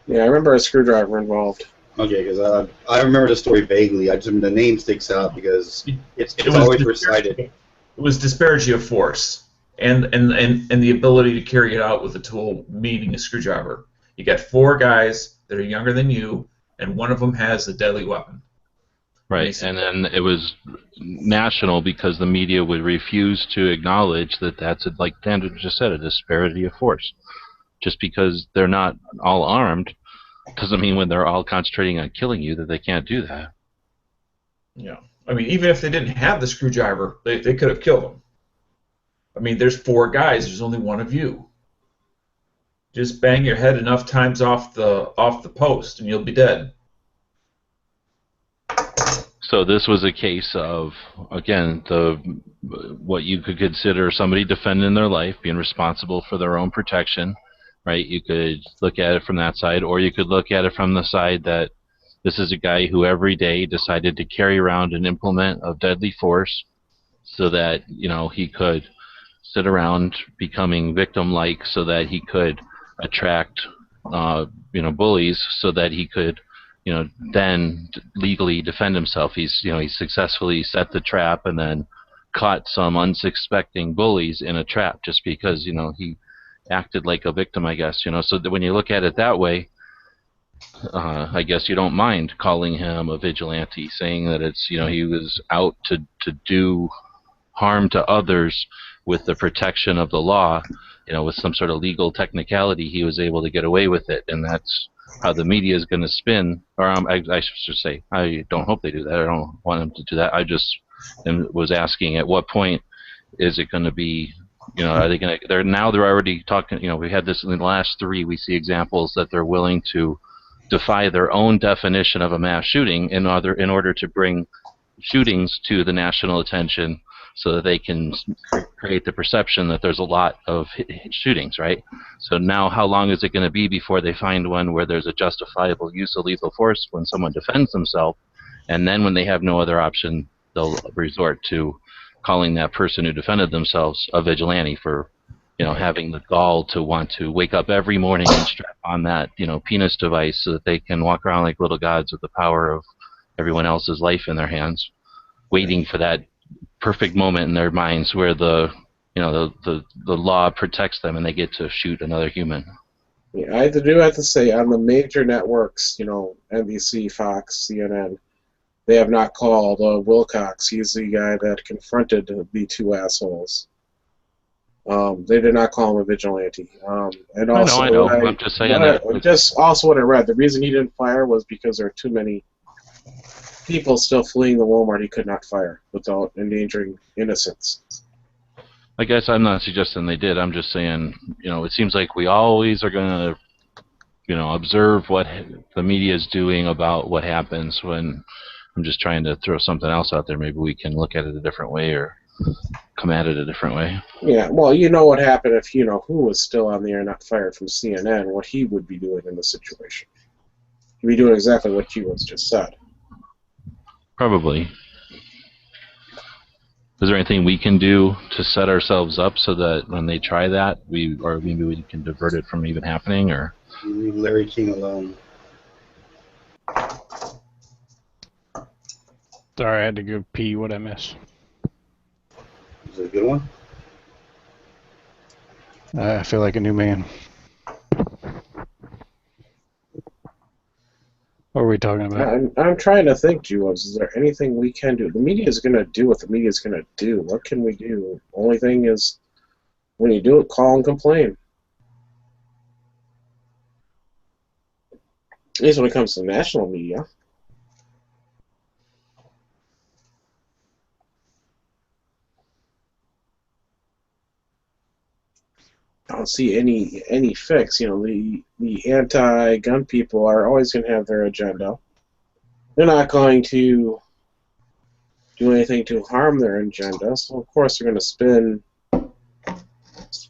Yeah, I remember a screwdriver involved. Okay, because I remember the story vaguely. The name sticks out because it's always recited. It was disparity of force and the ability to carry it out with a tool, meaning a screwdriver. You got 4 guys that are younger than you, and one of them has a deadly weapon. Right, and then it was national because the media would refuse to acknowledge that that's, like Dan just said, a disparity of force. Just because they're not all armed doesn't mean when they're all concentrating on killing you that they can't do that. Yeah. I mean, even if they didn't have the screwdriver, they could have killed him. I mean, there's 4 guys. There's only one of you. Just bang your head enough times off the post, and you'll be dead. So this was a case of, again, what you could consider somebody defending their life, being responsible for their own protection, right? You could look at it from that side, or you could look at it from the side that this is a guy who every day decided to carry around an implement of deadly force so that, he could sit around becoming victim-like so that he could attract, bullies so that he could then legally defend himself. He successfully set the trap and then caught some unsuspecting bullies in a trap just because, he acted like a victim, I guess. So that when you look at it that way, I guess you don't mind calling him a vigilante, saying that it's, he was out to do harm to others with the protection of the law, with some sort of legal technicality, he was able to get away with it, and that's how the media is going to spin. Or I should say, I don't hope they do that. I don't want them to do that. I just was asking, at what point is it going to be? Are they going to? They're already talking. We had this in the last 3. We see examples that they're willing to defy their own definition of a mass shooting in order to bring shootings to the national attention, so that they can create the perception that there's a lot of shootings, right? So now how long is it going to be before they find one where there's a justifiable use of lethal force when someone defends themselves, and then when they have no other option, they'll resort to calling that person who defended themselves a vigilante for, having the gall to want to wake up every morning and strap on that, penis device so that they can walk around like little gods with the power of everyone else's life in their hands, waiting for that perfect moment in their minds where the law protects them and they get to shoot another human. Yeah, I do have to say, on the major networks, NBC, Fox, CNN, they have not called Wilcox. He's the guy that confronted the 2 assholes. They did not call him a vigilante. And also, I know. I'm just saying that. Just also what I read, the reason he didn't fire was because there are too many people still fleeing the Walmart. He could not fire without endangering innocents. I guess I'm not suggesting they did. I'm just saying, it seems like we always are going to, observe what the media is doing about what happens. When I'm just trying to throw something else out there. Maybe we can look at it a different way or come at it a different way. Yeah, well, what happened if, who was still on the air, not fired from CNN, what he would be doing in the situation. He'd be doing exactly what you just said. Probably. Is there anything we can do to set ourselves up so that when they try that, maybe we can divert it from even happening, or leave Larry King alone? Sorry, I had to go pee. What'd I miss? Is it a good one? I feel like a new man. What are we talking about? I'm trying to think, Jules. Is there anything we can do? The media is going to do what the media is going to do. What can we do? Only thing is, when you do it, call and complain. At least when it comes to national media. I don't see any fix. The anti-gun people are always going to have their agenda. They're not going to do anything to harm their agenda, so of course they're going to spin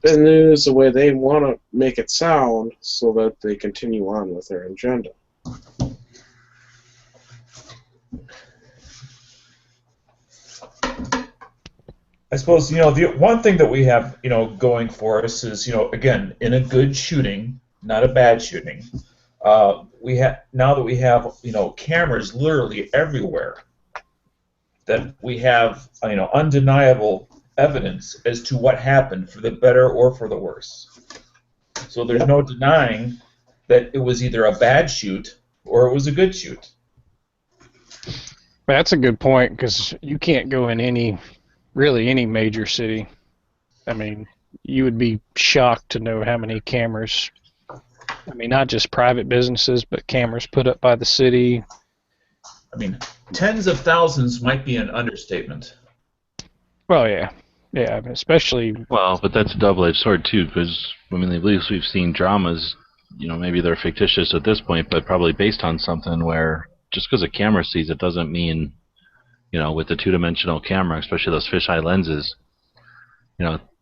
news the way they want to make it sound, so that they continue on with their agenda. I suppose, the one thing that we have, going for us is, again, in a good shooting, not a bad shooting, we have, now that we have, cameras literally everywhere, that we have, undeniable evidence as to what happened, for the better or for the worse. So there's no denying that it was either a bad shoot or it was a good shoot. That's a good point, because you can't go in any major city. I mean, you would be shocked to know how many cameras, not just private businesses, but cameras put up by the city. Tens of thousands might be an understatement. Well, yeah, especially. Well, but that's a double-edged sword too, because at least we've seen dramas. Maybe they're fictitious at this point, but probably based on something where just because a camera sees it doesn't mean, with the two-dimensional camera, especially those fisheye lenses,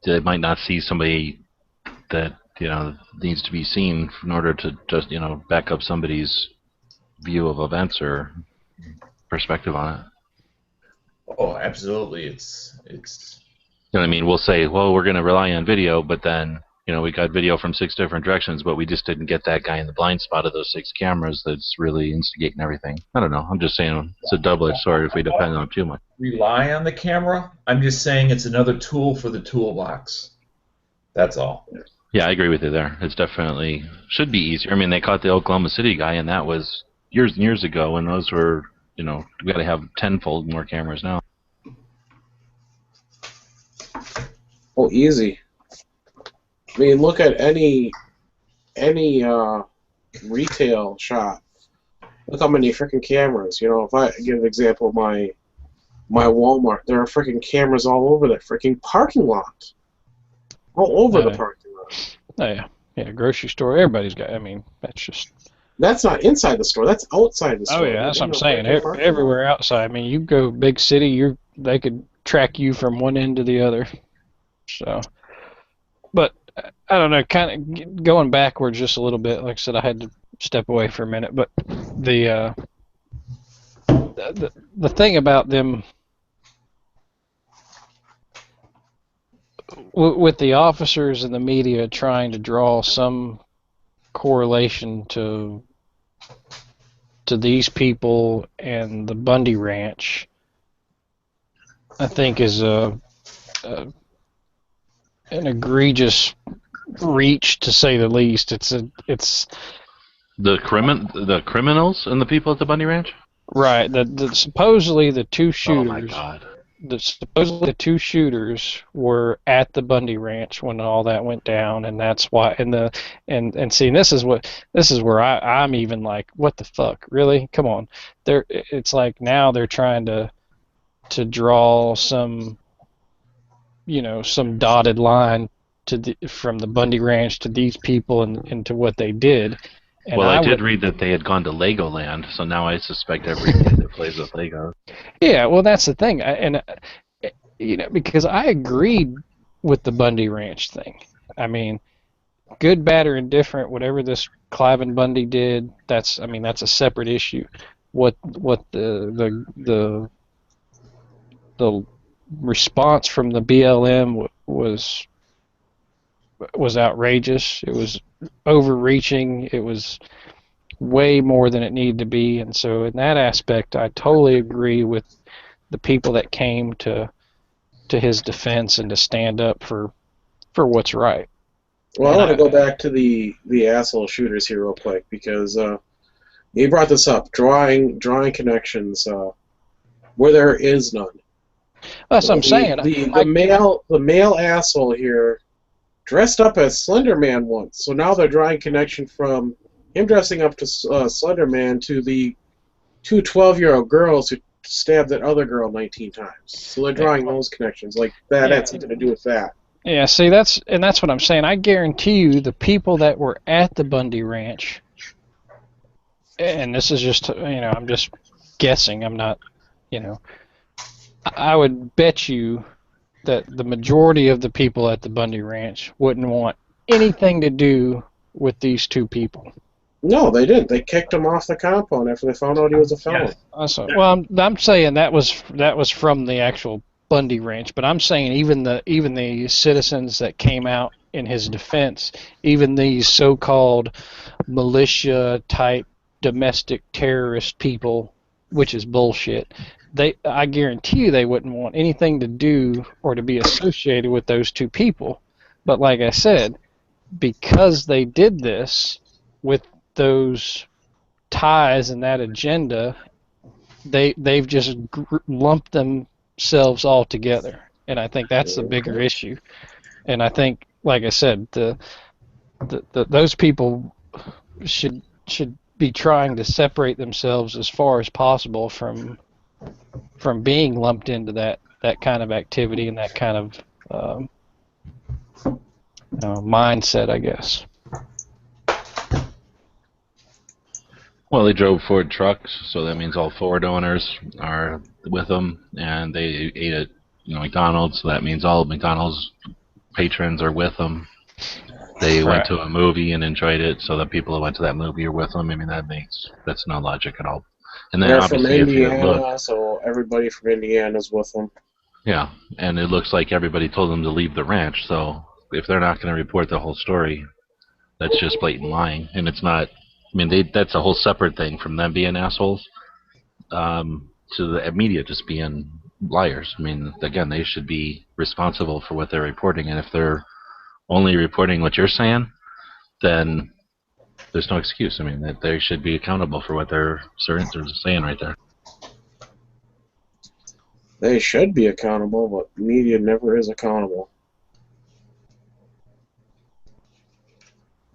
they might not see somebody that needs to be seen in order to just back up somebody's view of events or perspective on it. Oh, absolutely. It's. We'll say, well, we're going to rely on video, but then you know, we got video from 6 different directions, but we just didn't get that guy in the blind spot of those 6 cameras that's really instigating everything. I don't know. I'm just saying it's a double-edged sword if we depend on it too much. Rely on the camera. I'm just saying it's another tool for the toolbox. That's all. Yeah, I agree with you there. It's definitely should be easier. I mean, they caught the Oklahoma City guy, and that was years and years ago, and those were, you know, we got to have tenfold more cameras now. Oh, easy. I mean, look at any retail shop. Look how many freaking cameras. You know, if I give an example of my Walmart, there are freaking cameras all over that freaking parking lot. All over the parking lot. Oh yeah, yeah. Grocery store. Everybody's got. I mean, that's just. That's not inside the store. That's outside the store. Oh yeah, that's what I'm saying. Everywhere outside. I mean, you go big city, they could track you from one end to the other. So, but I don't know. Kind of going backwards just a little bit. Like I said, I had to step away for a minute. But the thing about them with the officers and the media trying to draw some correlation to these people and the Bundy Ranch, I think is an egregious reach, to say the least. It's the criminals and the people at the Bundy Ranch. Right. The supposedly the two shooters. Oh my God. Supposedly the two shooters were at the Bundy Ranch when all that went down, and that's why. And see, this is where I'm even like, what the fuck, really? Come on, it's like now they're trying to draw some, you know, some dotted line from the Bundy Ranch to these people and to what they did. And well, I did read that they had gone to Legoland, so now I suspect every kid that plays with Lego. Yeah, well, that's the thing, you know, because I agreed with the Bundy Ranch thing. I mean, good, bad, or indifferent, whatever this Cliven Bundy did, that's a separate issue. What the response from the BLM was outrageous. It was overreaching. It was way more than it needed to be, and so in that aspect, I totally agree with the people that came to his defense and to stand up for what's right. Well, I want to go back to the asshole shooters here real quick, because you brought this up, drawing connections where there is none. That's what I'm saying. The male asshole here dressed up as Slender Man once, so now they're drawing connection from him dressing up to Slender Man to the two 12-year-old girls who stabbed that other girl 19 times. So they're drawing those connections. Like, that had something to do with that. Yeah, see, that's what I'm saying. I guarantee you the people that were at the Bundy Ranch, and this is just, you know, I'm just guessing, I'm not, you know, I would bet you that the majority of the people at the Bundy Ranch wouldn't want anything to do with these two people. No, they didn't. They kicked him off the compound after they found out he was a felon. Yes. Well, I'm saying that was from the actual Bundy Ranch, but I'm saying even the citizens that came out in his defense, even these so-called militia type domestic terrorist people, which is bullshit. I guarantee you they wouldn't want anything to do or to be associated with those two people. But like I said, because they did this with those ties and that agenda, they've just lumped themselves all together, and I think that's the bigger issue. And I think, like I said, those people should be trying to separate themselves as far as possible from being lumped into that kind of activity and that kind of mindset, I guess. Well, they drove Ford trucks, so that means all Ford owners are with them, and they ate at McDonald's, so that means all McDonald's patrons are with them. They went to a movie and enjoyed it, so the people who went to that movie are with them. I mean, that's no logic at all. And then they're obviously, from Indiana, if you look, so everybody from Indiana is with them. yeah, and it looks like everybody told them to leave the ranch, so if they're not going to report the whole story, that's just blatant lying, and it's not. I mean, that's a whole separate thing from them being assholes to the media just being liars. I mean, again, they should be responsible for what they're reporting, and if they're only reporting what you're saying, then there's no excuse. I mean, that they should be accountable for what they're saying right there. They should be accountable, but media never is accountable.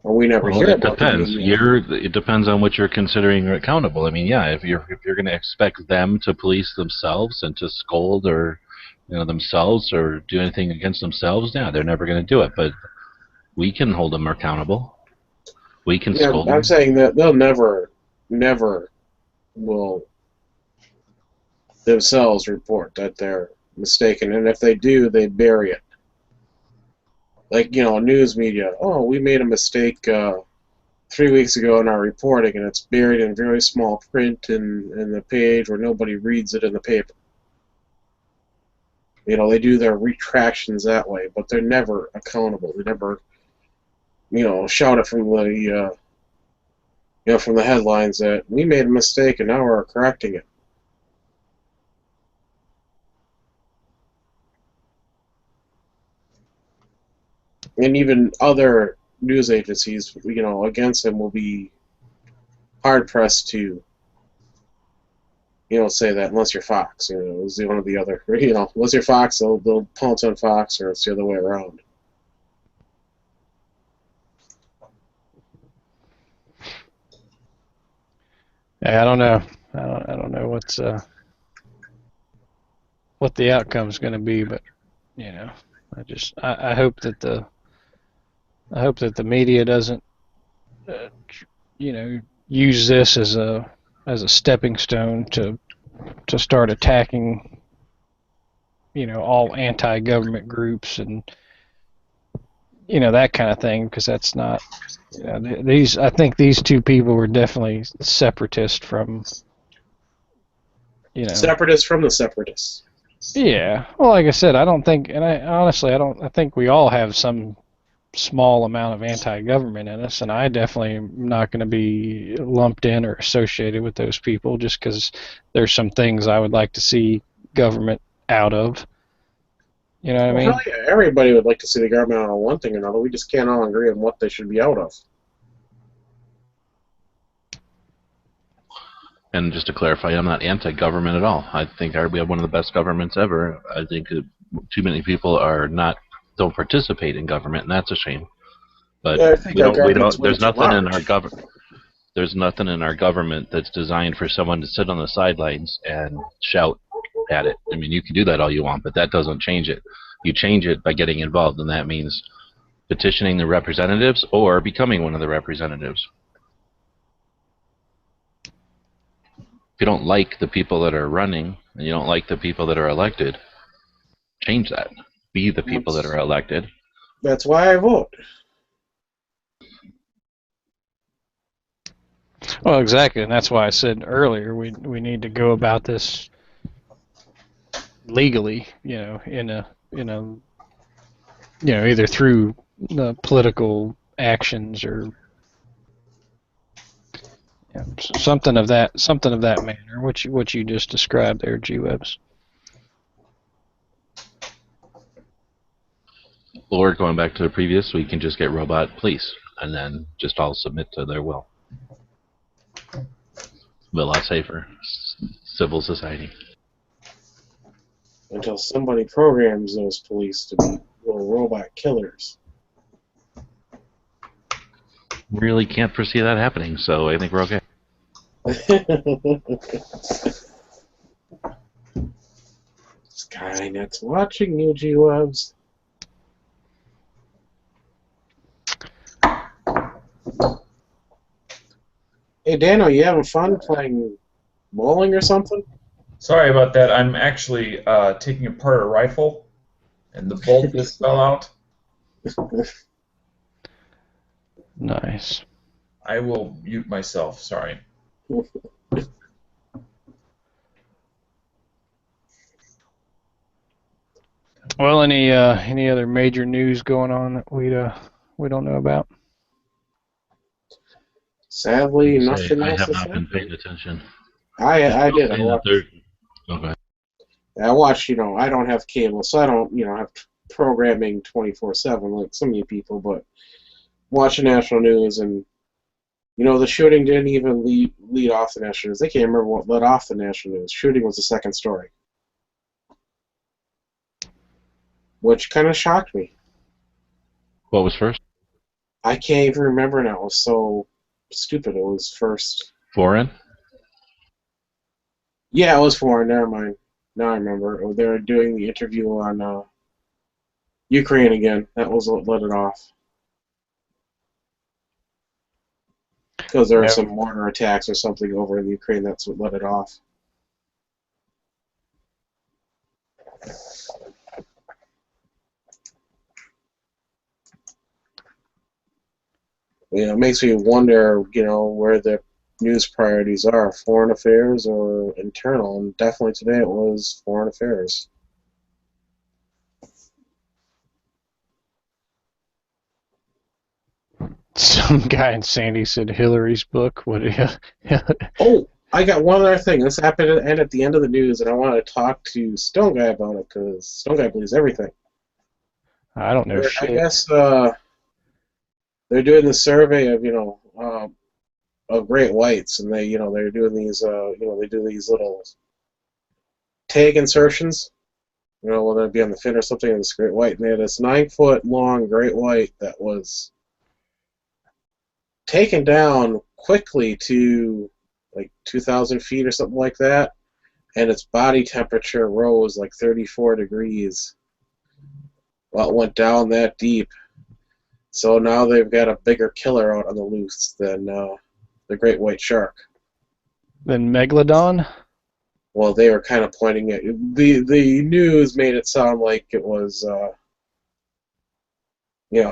Or we never hear It about the depends. media. It depends on what you're considering accountable. I mean, yeah, if you're going to expect them to police themselves and to scold or themselves or do anything against themselves, yeah, they're never going to do it. But we can hold them accountable. We can scold them. I'm saying that they'll never will themselves report that they're mistaken, and if they do, they bury it. Like, news media. Oh, we made a mistake 3 weeks ago in our reporting, and it's buried in very small print in the page where nobody reads it in the paper. They do their retractions that way, but they're never accountable. They never, shout it from the from the headlines that we made a mistake and now we're correcting it. And even other news agencies, against them will be hard pressed to, say that unless you're Fox. Is one of the other, unless you're Fox, they'll pounce on Fox, or it's the other way around. Yeah, I don't know. I don't know what the outcome's going to be, but I hope that the media doesn't use this as a stepping stone to start attacking all anti-government groups and that kind of thing, because that's not I think these two people were definitely separatist from separatists from the separatists. Yeah, well, like I said, I don't think, and I think we all have some small amount of anti-government in us, and I definitely am not going to be lumped in or associated with those people just because there's some things I would like to see government out of. You know what I mean? Hell yeah, everybody would like to see the government out of one thing or another. We just can't all agree on what they should be out of. And just to clarify, I'm not anti-government at all. I think we have one of the best governments ever. I think too many people don't participate in government, and that's a shame. But yeah, I think there's nothing in our government. There's nothing in our government that's designed for someone to sit on the sidelines and shout at it. I mean, you can do that all you want, but that doesn't change it. You change it by getting involved, and that means petitioning the representatives or becoming one of the representatives. If you don't like the people that are running and you don't like the people that are elected, change that. Be the people that are elected. That's why I vote. Well, exactly, and that's why I said earlier we need to go about this legally, in a either through the political actions or something of that manner. What you just described there, G-Webs. Or going back to the previous, we can just get robot police and then just all submit to their will. Be a lot safer. Civil society. Until somebody programs those police to be little robot killers. Really can't foresee that happening, so I think we're okay. Skynet's watching you, G-Webs. Hey, Dano, you having fun playing bowling or something? Sorry about that. I'm actually taking apart a rifle, and the bolt just fell out. Nice. I will mute myself. Sorry. Well, any other major news going on that we don't know about? Sadly, Say, nothing I else have has not been happened. paying attention. I did. I Saying that watched. they're okay. I watch. I don't have cable, so I don't have programming 24/7 like so many people. But watching national news, and the shooting didn't even lead off the national news. They can't remember what led off the national news. Shooting was the second story, which kind of shocked me. What was first? I can't even remember now. It was so stupid. It was first. Foreign? Yeah, it was foreign. Never mind. Now I remember. They were doing the interview on Ukraine again. That was what let it off. Because there were some mortar attacks or something over in Ukraine. That's what let it off. It makes me wonder, where the news priorities are, foreign affairs or internal. And definitely today it was foreign affairs. Some guy in Sandy said Hillary's book. What? Oh, I got one other thing. This happened at the end of the news, and I wanted to talk to Stone Guy about it because Stone Guy believes everything. I don't know I shit. guess they're doing the survey of great whites, and they're doing these they do these little tag insertions, whether it be on the fin or something in this great white, and they had this 9-foot long great white that was taken down quickly to like 2,000 feet or something like that, and its body temperature rose like 34 degrees. Well, it went down that deep. So now they've got a bigger killer out on the loose than the great white shark. Then Megalodon? Well, they were kind of pointing at the news made it sound like it was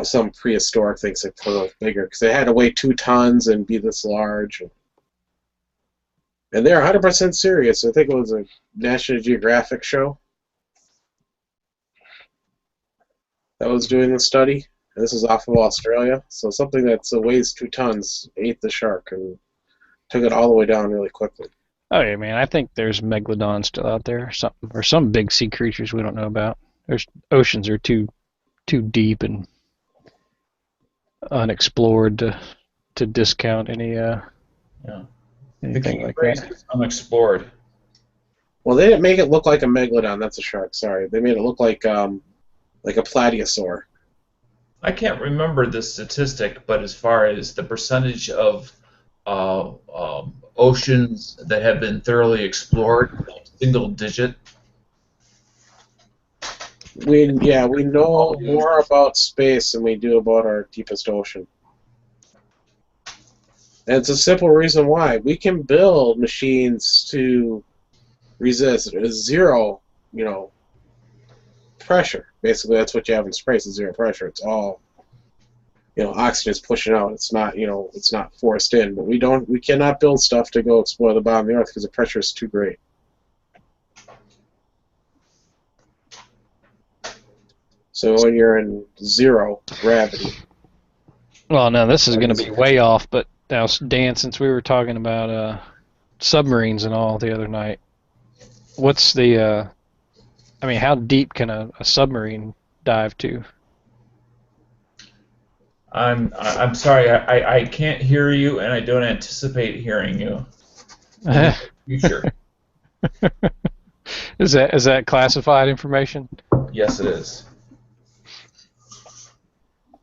some prehistoric things that were bigger because they had to weigh 2 tons and be this large. And they're 100% serious. I think it was a National Geographic show that was doing the study. And this is off of Australia. So something that weighs 2 tons ate the shark and took it all the way down really quickly. Oh yeah, man. I think there's Megalodon still out there, or some big sea creatures we don't know about. There's oceans are too deep and unexplored to discount anything like that. Is unexplored. Well, they didn't make it look like a megalodon. That's a shark. Sorry, they made it look like a plateosaur. I can't remember the statistic, but as far as the percentage of oceans that have been thoroughly explored, single digit. We know more about space than we do about our deepest ocean. And it's a simple reason why. We can build machines to resist zero, pressure. Basically, that's what you have in space, is zero pressure. It's all, oxygen's pushing out. It's not, it's not forced in. But we cannot build stuff to go explore the bottom of the Earth because the pressure is too great. So when you're in zero gravity. Well, no, this is going to be way off. But now, Dan, since we were talking about submarines and all the other night, what's the? How deep can a submarine dive to? I'm sorry, I can't hear you, and I don't anticipate hearing you in the future. Is that classified information? Yes, it is.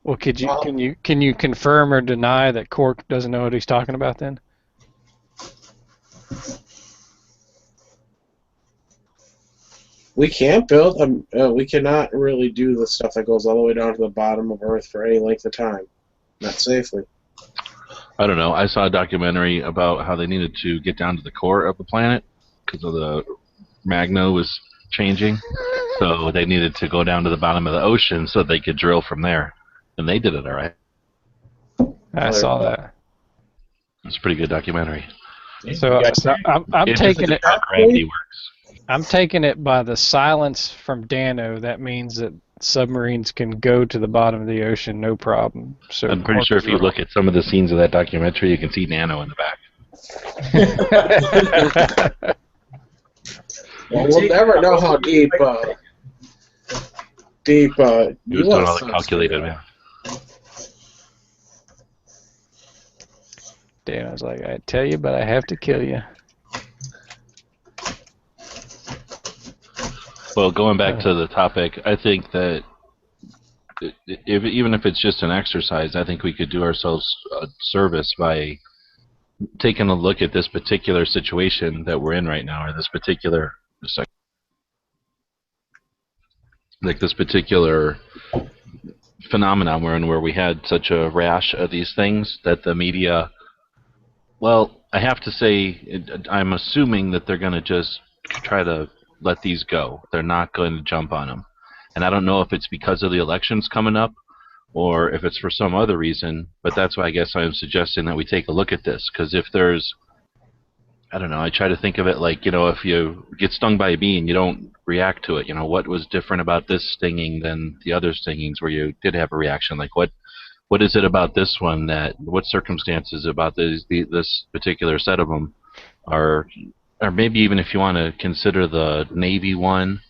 Well, can you confirm or deny that Cork doesn't know what he's talking about then? We can't build we cannot really do the stuff that goes all the way down to the bottom of Earth for any length of time, not safely. I don't know. I saw a documentary about how they needed to get down to the core of the planet because of the magma was changing. So they needed to go down to the bottom of the ocean so they could drill from there. And they did it all right. I saw that. It's a pretty good documentary. So I'm taking it. How gravity works. I'm taking it by the silence from Dano. That means that submarines can go to the bottom of the ocean, no problem. So I'm pretty sure if you look at some of the scenes of that documentary, you can see Nano in the back. Well, we'll never know how deep He was doing all U.S. the calculated math. Dano's like, I tell you, but I have to kill you. Well, going back to the topic, I think that even if it's just an exercise, I think we could do ourselves a service by taking a look at this particular situation that we're in right now, or this particular phenomenon we're in, where we had such a rash of these things that the media. Well, I have to say, I'm assuming that they're going to just try to let these go. They're not going to jump on them. And I don't know if it's because of the elections coming up or if it's for some other reason, but that's why I guess I'm suggesting that we take a look at this. Because if there's, I don't know, I try to think of it like, if you get stung by a bee and you don't react to it, what was different about this stinging than the other stingings where you did have a reaction? Like, what is it about this one what circumstances about this particular set of them are, or maybe even if you want to consider the Navy one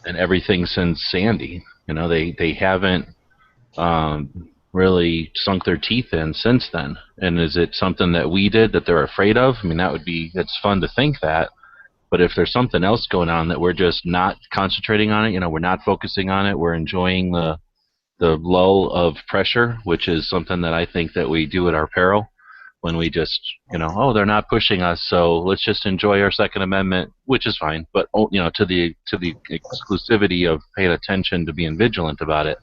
and everything since Sandy, they haven't really sunk their teeth in since then. And is it something that we did that they're afraid of? I mean, it's fun to think that, but if there's something else going on that we're just not concentrating on it, we're not focusing on it, we're enjoying the lull of pressure, which is something that I think that we do at our peril when we just, they're not pushing us, so let's just enjoy our Second Amendment, which is fine, but to the exclusivity of paying attention to being vigilant about it.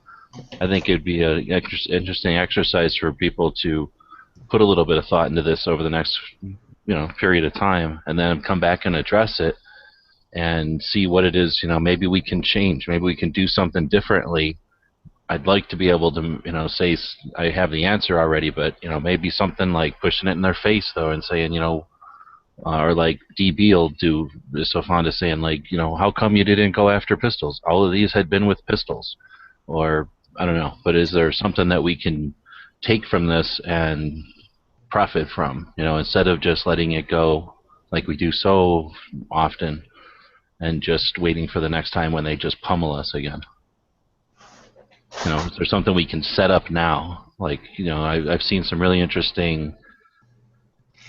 I think it'd be an interesting exercise for people to put a little bit of thought into this over the next, period of time, and then come back and address it and see what it is. Maybe we can change. Maybe we can do something differently. I'd like to be able to, say I have the answer already, but maybe something like pushing it in their face though, and saying, or like DB will do is so fond of saying, like, how come you didn't go after pistols? All of these had been with pistols, or I don't know. But is there something that we can take from this and profit from? Instead of just letting it go like we do so often, and just waiting for the next time when they just pummel us again. Is there something we can set up now? Like, I've seen some really interesting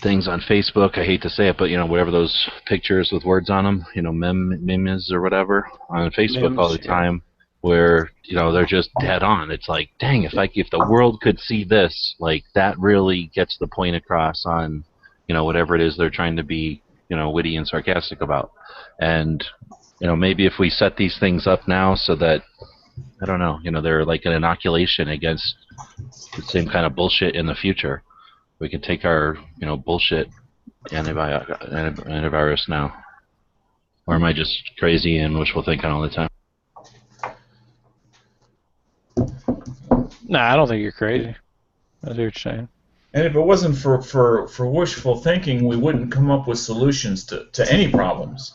things on Facebook. I hate to say it, but whatever those pictures with words on them, memes or whatever on Facebook Memes, all the time, where they're just dead on. It's like, dang, if the world could see this, like that really gets the point across on whatever it is they're trying to be witty and sarcastic about. And maybe if we set these things up now so that, I don't know, they're like an inoculation against the same kind of bullshit in the future. We can take our, bullshit antivirus now. Or am I just crazy and wishful thinking all the time? Nah, I don't think you're crazy. I see what you're saying. And if it wasn't for wishful thinking, we wouldn't come up with solutions to any problems.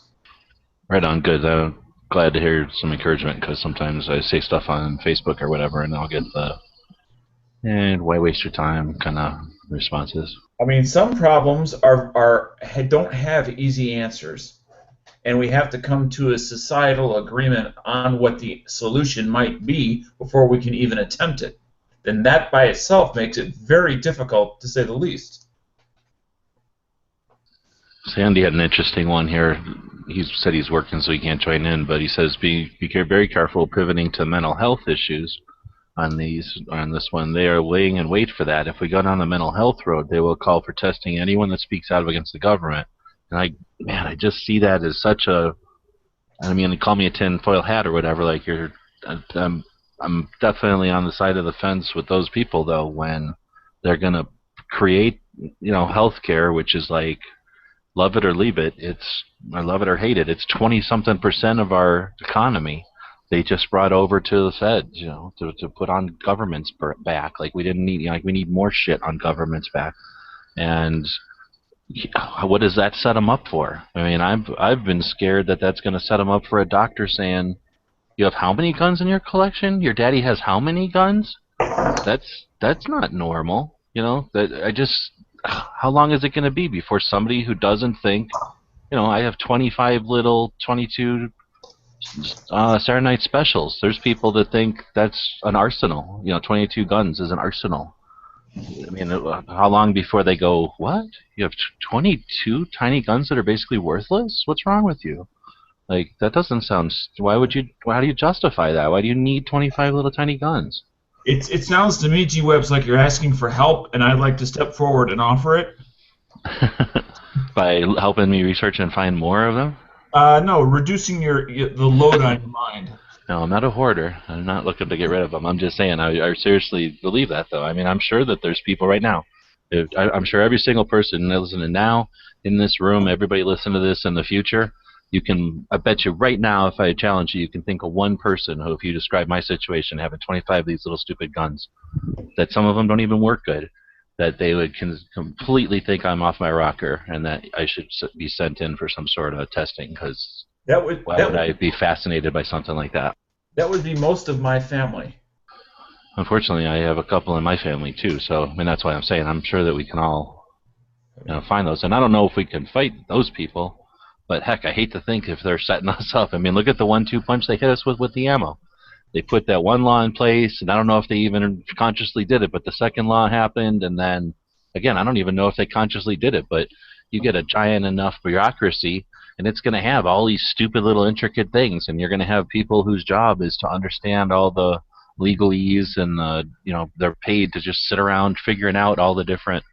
Right on, good. I'm glad to hear some encouragement, because sometimes I say stuff on Facebook or whatever, and I'll get the why waste your time kind of responses. I mean, some problems don't have easy answers, and we have to come to a societal agreement on what the solution might be before we can even attempt it. Then that by itself makes it very difficult, to say the least. Sandy had an interesting one here. He said he's working so he can't join in, but he says be very careful pivoting to mental health issues on this one. They are laying in wait for that. If we go down the mental health road, they will call for testing anyone that speaks out against the government. And I just see that as such a, I mean, call me a tinfoil hat or whatever. Like I'm definitely on the side of the fence with those people though, when they're gonna create, healthcare, which is like, love it or leave it. Or love it or hate it. It's 20-something% of our economy. They just brought over to the feds, to put on government's back. Like we didn't need, we need more shit on government's back. And what does that set them up for? I mean, I've been scared that that's going to set them up for a doctor saying, "You have how many guns in your collection? Your daddy has how many guns?" That's not normal. That I just how long is it going to be before somebody who doesn't think, I have 25 little 22 Saturday Night Specials. There's people that think that's an arsenal. 22 guns is an arsenal. I mean, how long before they go, what? You have 22 tiny guns that are basically worthless? What's wrong with you? Like, that doesn't sound. How do you justify that? Why do you need 25 little tiny guns? It sounds to me, G-Webs, like you're asking for help, and I'd like to step forward and offer it. By helping me research and find more of them? No, reducing the load on your mind. No, I'm not a hoarder. I'm not looking to get rid of them. I'm just saying, I seriously believe that, though. I mean, I'm sure that there's people right now. I'm sure every single person listening now in this room, everybody listening to this in the future, I bet you right now, if I challenge you, you can think of one person who, if you describe my situation, having 25 of these little stupid guns, that some of them don't even work good, that they would completely think I'm off my rocker and that I should be sent in for some sort of testing, because why would I be fascinated by something like that? That would be most of my family. Unfortunately, I have a couple in my family too, so I mean that's why I'm saying I'm sure that we can all find those. And I don't know if we can fight those people, but heck, I hate to think if they're setting us up. I mean, look at the 1-2 punch they hit us with the ammo. They put that one law in place, and I don't know if they even consciously did it, but the second law happened, and then, again, I don't even know if they consciously did it, but you get a giant enough bureaucracy, and it's going to have all these stupid little intricate things, and you're going to have people whose job is to understand all the legalese, and they're paid to just sit around figuring out all the different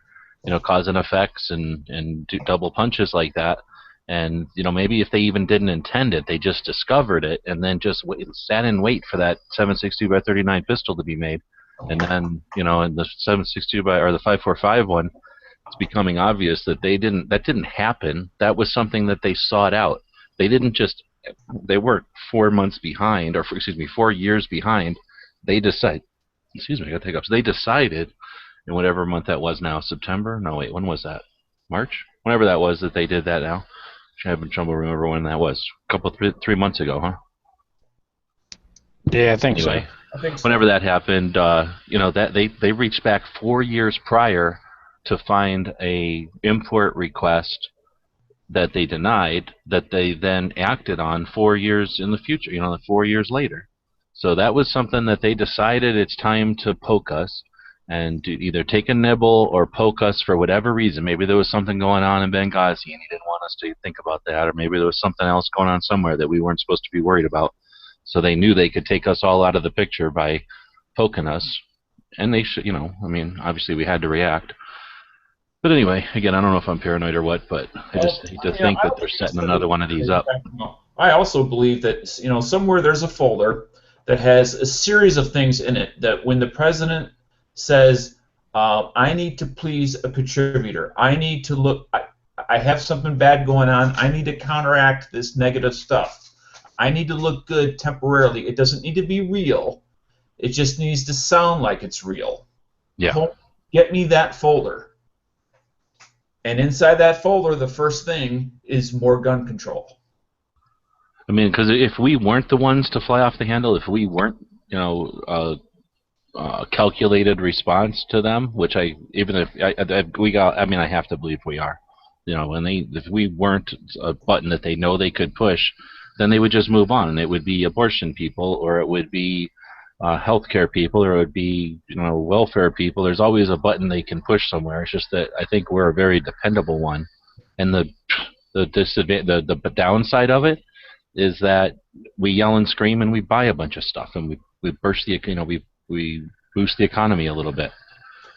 cause and effects and do double punches like that. And maybe if they even didn't intend it, they just discovered it and then just sat and wait for that 7.62 by 39 pistol to be made. And then and the 7.62 by or the 5.45 one, it's becoming obvious that that didn't happen. That was something that they sought out. They weren't 4 months behind, or 4 years behind. They decided. I got hiccups. They decided in whatever month that was now, September. No, wait, when was that? March. Whenever that was that they did that now. I'm having trouble remember when that was. A couple, 3 months ago, huh? Yeah, I think anyway, so. I think so. Whenever that happened, that they reached back 4 years prior to find a import request that they denied, that they then acted on 4 years in the future. 4 years later. So that was something that they decided it's time to poke us and to either take a nibble or poke us for whatever reason. Maybe there was something going on in Benghazi and he didn't want us to think about that, or maybe there was something else going on somewhere that we weren't supposed to be worried about. So they knew they could take us all out of the picture by poking us, and they should, obviously we had to react. But anyway, again, I don't know if I'm paranoid or what, but I just hate to think that they're setting another one of these up. I also believe that somewhere there's a folder that has a series of things in it that when the president says, I need to please a contributor, I need to look, I have something bad going on, I need to counteract this negative stuff, I need to look good temporarily. It doesn't need to be real. It just needs to sound like it's real. Yeah. Get me that folder. And inside that folder, the first thing is more gun control. I mean, because if we weren't the ones to fly off the handle, if we weren't, calculated response to them, which I have to believe we are. If we weren't a button that they know they could push, then they would just move on, and it would be abortion people, or it would be healthcare people, or it would be welfare people. There's always a button they can push somewhere. It's just that I think we're a very dependable one, and the downside of it is that we yell and scream and we buy a bunch of stuff, and we burst we boost the economy a little bit,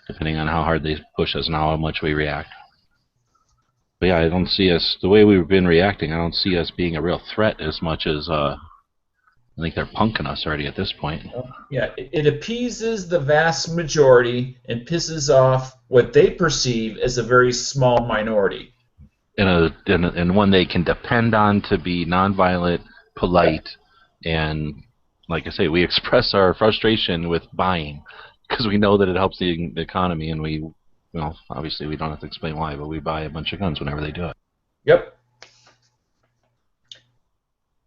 depending on how hard they push us and how much we react. But yeah, I don't see us, the way we've been reacting, I don't see us being a real threat as much as I think they're punking us already at this point. Yeah, it appeases the vast majority and pisses off what they perceive as a very small minority. And one they can depend on to be nonviolent, polite, and like I say, we express our frustration with buying because we know that it helps the economy, and we well, obviously we don't have to explain why, but we buy a bunch of guns whenever they do it. Yep.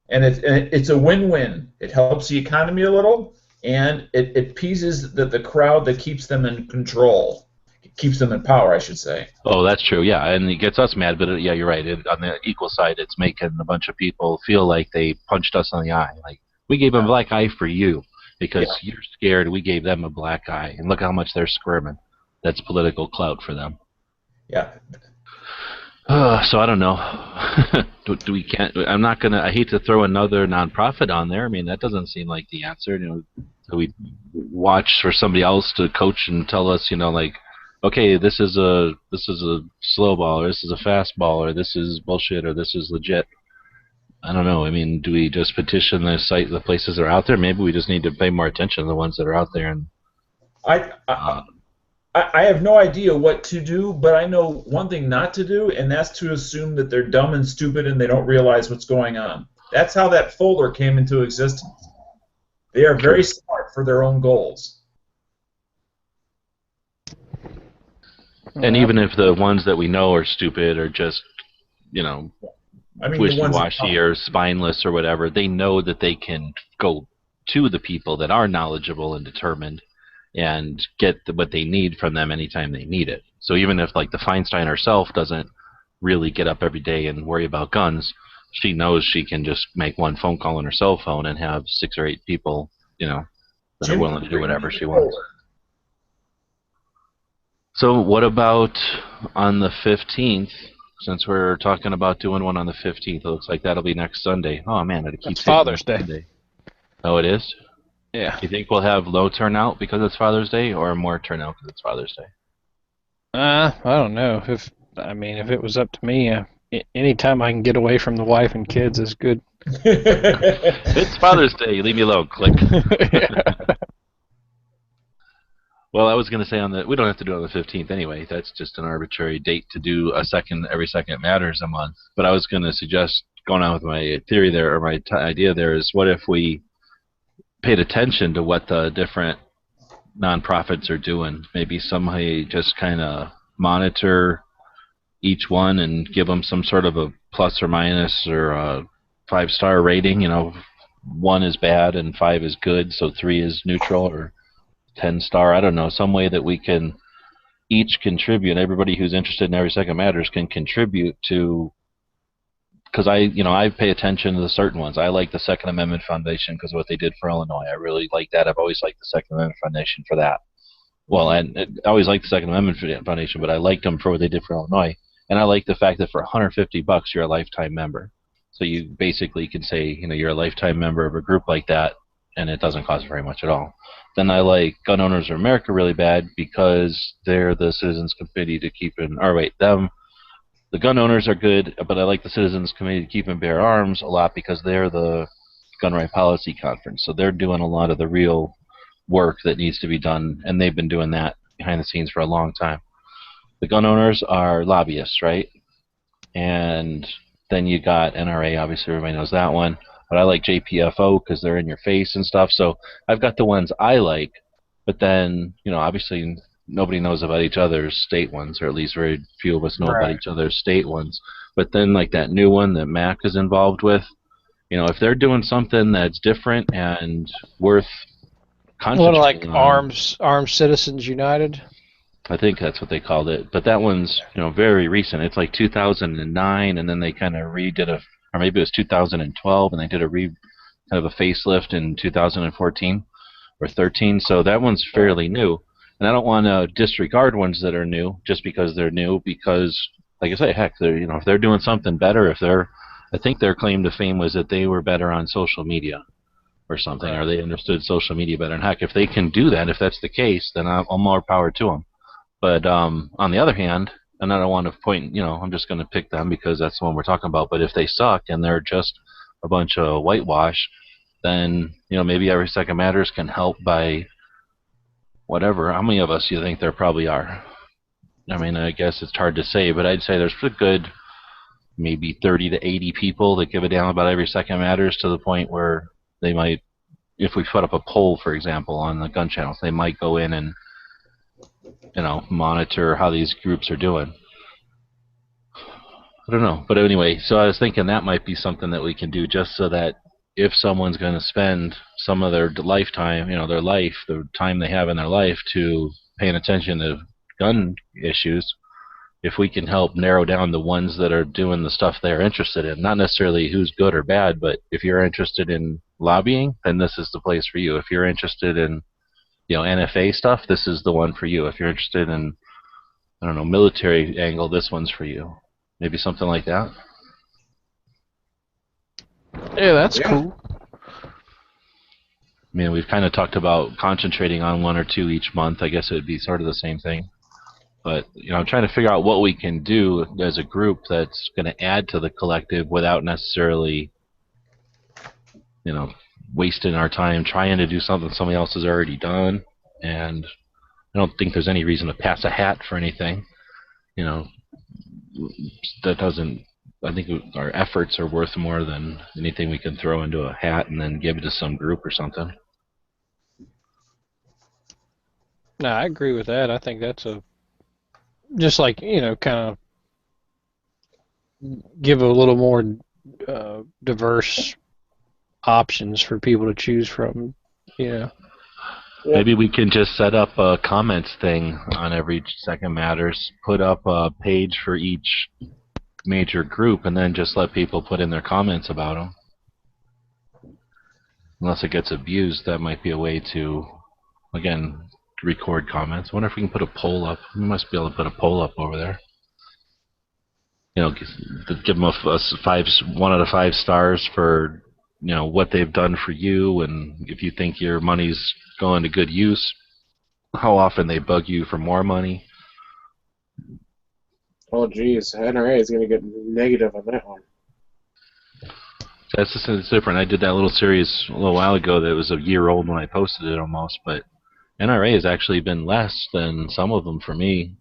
And it's a win-win. It helps the economy a little, and it appeases the crowd that keeps them in control. It keeps them in power, I should say. Oh, that's true. Yeah, and it gets us mad, but yeah, you're right. On the equal side, it's making a bunch of people feel like they punched us on the eye. Like, we gave them a black eye for you because you're scared. We gave them a black eye, and look how much they're squirming. That's political clout for them. Yeah. So I don't know. do we can't? I'm not gonna. I hate to throw another nonprofit on there. I mean, that doesn't seem like the answer. Do we watch for somebody else to coach and tell us, like, okay, this is a slow ball, or this is a fast ball, or this is bullshit, or this is legit. I don't know. I mean, do we just petition the places that are out there? Maybe we just need to pay more attention to the ones that are out there. And I have no idea what to do, but I know one thing not to do, and that's to assume that they're dumb and stupid and they don't realize what's going on. That's how that folder came into existence. They are very smart for their own goals. And even if the ones that we know are stupid or just, wishy-washy or spineless or whatever, they know that they can go to the people that are knowledgeable and determined and get what they need from them anytime they need it. So even if, like, the Feinstein herself doesn't really get up every day and worry about guns, she knows she can just make one phone call on her cell phone and have 6 or 8 people, that are willing to do whatever she wants. So what about on the 15th? Since we're talking about doing one on the 15th, it looks like that'll be next Sunday. Oh, man, it keeps Father's Day. Sunday. Oh, it is? Yeah. You think we'll have low turnout because it's Father's Day, or more turnout because it's Father's Day? I don't know. If it was up to me, anytime I can get away from the wife and kids is good. It's Father's Day. Leave me alone. Click. Well, I was going to say we don't have to do it on the 15th anyway. That's just an arbitrary date to do every second matters a month. But I was going to suggest, going on with my theory there, or my idea there, is what if we paid attention to what the different nonprofits are doing? Maybe somebody just kind of monitor each one and give them some sort of a plus or minus or a 5-star rating. 1 is bad and 5 is good, so 3 is neutral, or 10-star. I don't know, some way that we can each contribute. Everybody who's interested in Every Second Matters can contribute to, because I pay attention to the certain ones. I like the Second Amendment Foundation because of what they did for Illinois. I really like that. I've always liked the Second Amendment Foundation for that. Well, I always liked the Second Amendment Foundation, but I liked them for what they did for Illinois. And I like the fact that for $150 you're a lifetime member. So you basically can say, you're a lifetime member of a group like that, and it doesn't cost very much at all. Then I like Gun Owners of America really bad because they're the Citizens Committee to keep in, the gun owners are good, but I like the Citizens Committee to keep and bear arms a lot because they're the Gun Right Policy Conference. So they're doing a lot of the real work that needs to be done, and they've been doing that behind the scenes for a long time. The gun owners are lobbyists, right? And then you got NRA, obviously everybody knows that one. But I like JPFO because they're in your face and stuff. So I've got the ones I like, but then, obviously nobody knows about each other's state ones, or at least very few of us know about each other's state ones. But then, like that new one that Mac is involved with, if they're doing something that's different and worth concentrating on, like Armed Citizens United? I think that's what they called it. But that one's, very recent. It's like 2009, and then they kind of redid or maybe it was 2012, and they did kind of a facelift in 2014 or 13. So that one's fairly new. And I don't want to disregard ones that are new just because they're new, because, like I say, heck, they're, if they're doing something better, I think their claim to fame was that they were better on social media or something, or they understood social media better. And heck, if they can do that, if that's the case, then I'm more power to them. But on the other hand, and I don't want to point, I'm just going to pick them because that's the one we're talking about. But if they suck and they're just a bunch of whitewash, then, maybe Every Second Matters can help by whatever. How many of us do you think there probably are? I mean, I guess it's hard to say, but I'd say there's a good maybe 30 to 80 people that give a damn about Every Second Matters, to the point where they might, if we put up a poll, for example, on the gun channels, they might go in and monitor how these groups are doing. I don't know. But anyway, so I was thinking that might be something that we can do just so that if someone's going to spend some of their lifetime, their life, the time they have in their life to paying attention to gun issues, if we can help narrow down the ones that are doing the stuff they're interested in, not necessarily who's good or bad, but if you're interested in lobbying, then this is the place for you. If you're interested in, NFA stuff, this is the one for you. If you're interested in, I don't know, military angle, this one's for you. Maybe something like that. Yeah, that's Yeah. cool. I mean, we've kind of talked about concentrating on one or two each month. I guess it would be sort of the same thing. But, I'm trying to figure out what we can do as a group that's going to add to the collective without necessarily, wasting our time trying to do something somebody else has already done. And I don't think there's any reason to pass a hat for anything. That doesn't. I think our efforts are worth more than anything we can throw into a hat and then give it to some group or something. No, I agree with that. I think that's just like, kind of give a little more diverse options for people to choose from. Yep. Maybe we can just set up a comments thing on every Second Matters, put up a page for each major group, and then just let people put in their comments about them. Unless it gets abused, that might be a way to, again, record comments. I wonder if we can put a poll up. We must be able to put a poll up over there. Give them a 1 out of 5 stars for what they've done for you, and if you think your money's going to good use, how often they bug you for more money. Oh, geez, NRA is going to get negative on that one. It's different. I did that little series a little while ago that was a year old when I posted it almost, but NRA has actually been less than some of them for me,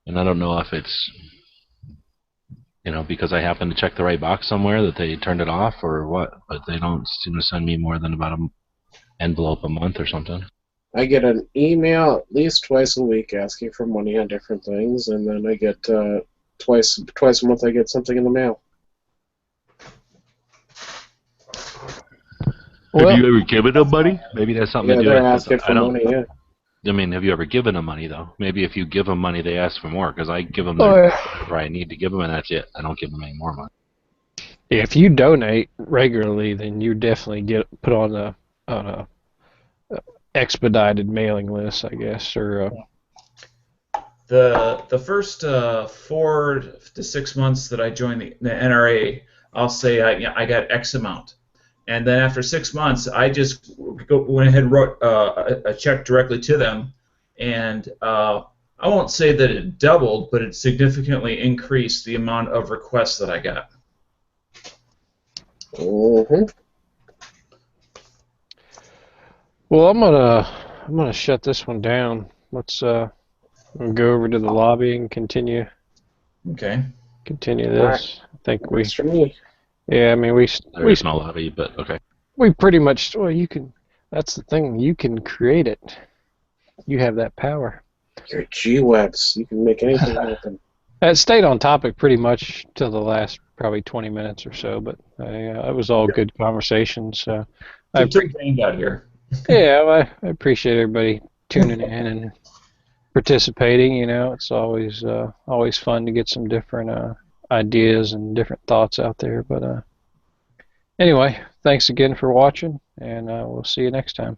and I don't know if it's because I happened to check the right box somewhere that they turned it off or what, but they don't seem to send me more than about an envelope a month or something. I get an email at least twice a week asking for money on different things, and then I get twice a month I get something in the mail. Have you ever given them money? Maybe that's something to do. They're asking for money, yeah. I mean, have you ever given them money, though? Maybe if you give them money, they ask for more, because I give them whatever I need to give them, and that's it. I don't give them any more money. If you donate regularly, then you definitely get put on a expedited mailing list, I guess, or The first 4 to 6 months that I joined the NRA, I'll say I got X amount. And then after 6 months, I just went ahead and wrote a check directly to them. And I won't say that it doubled, but it significantly increased the amount of requests that I got. Mm-hmm. Well, I'm gonna shut this one down. Let's go over to the lobby and continue Okay. this. Right. I think Works for me. yeah, I mean we There's no lobby, but okay. we pretty much, well, you can, that's the thing, you can create it. You have that power. You're G-Webs. You can make anything happen. It stayed on topic pretty much till the last probably 20 minutes or so, but it was all good conversations. I Took Dane out here. Yeah, I appreciate everybody tuning in and participating. It's always fun to get some different ideas and different thoughts out there. But anyway, thanks again for watching, and we'll see you next time.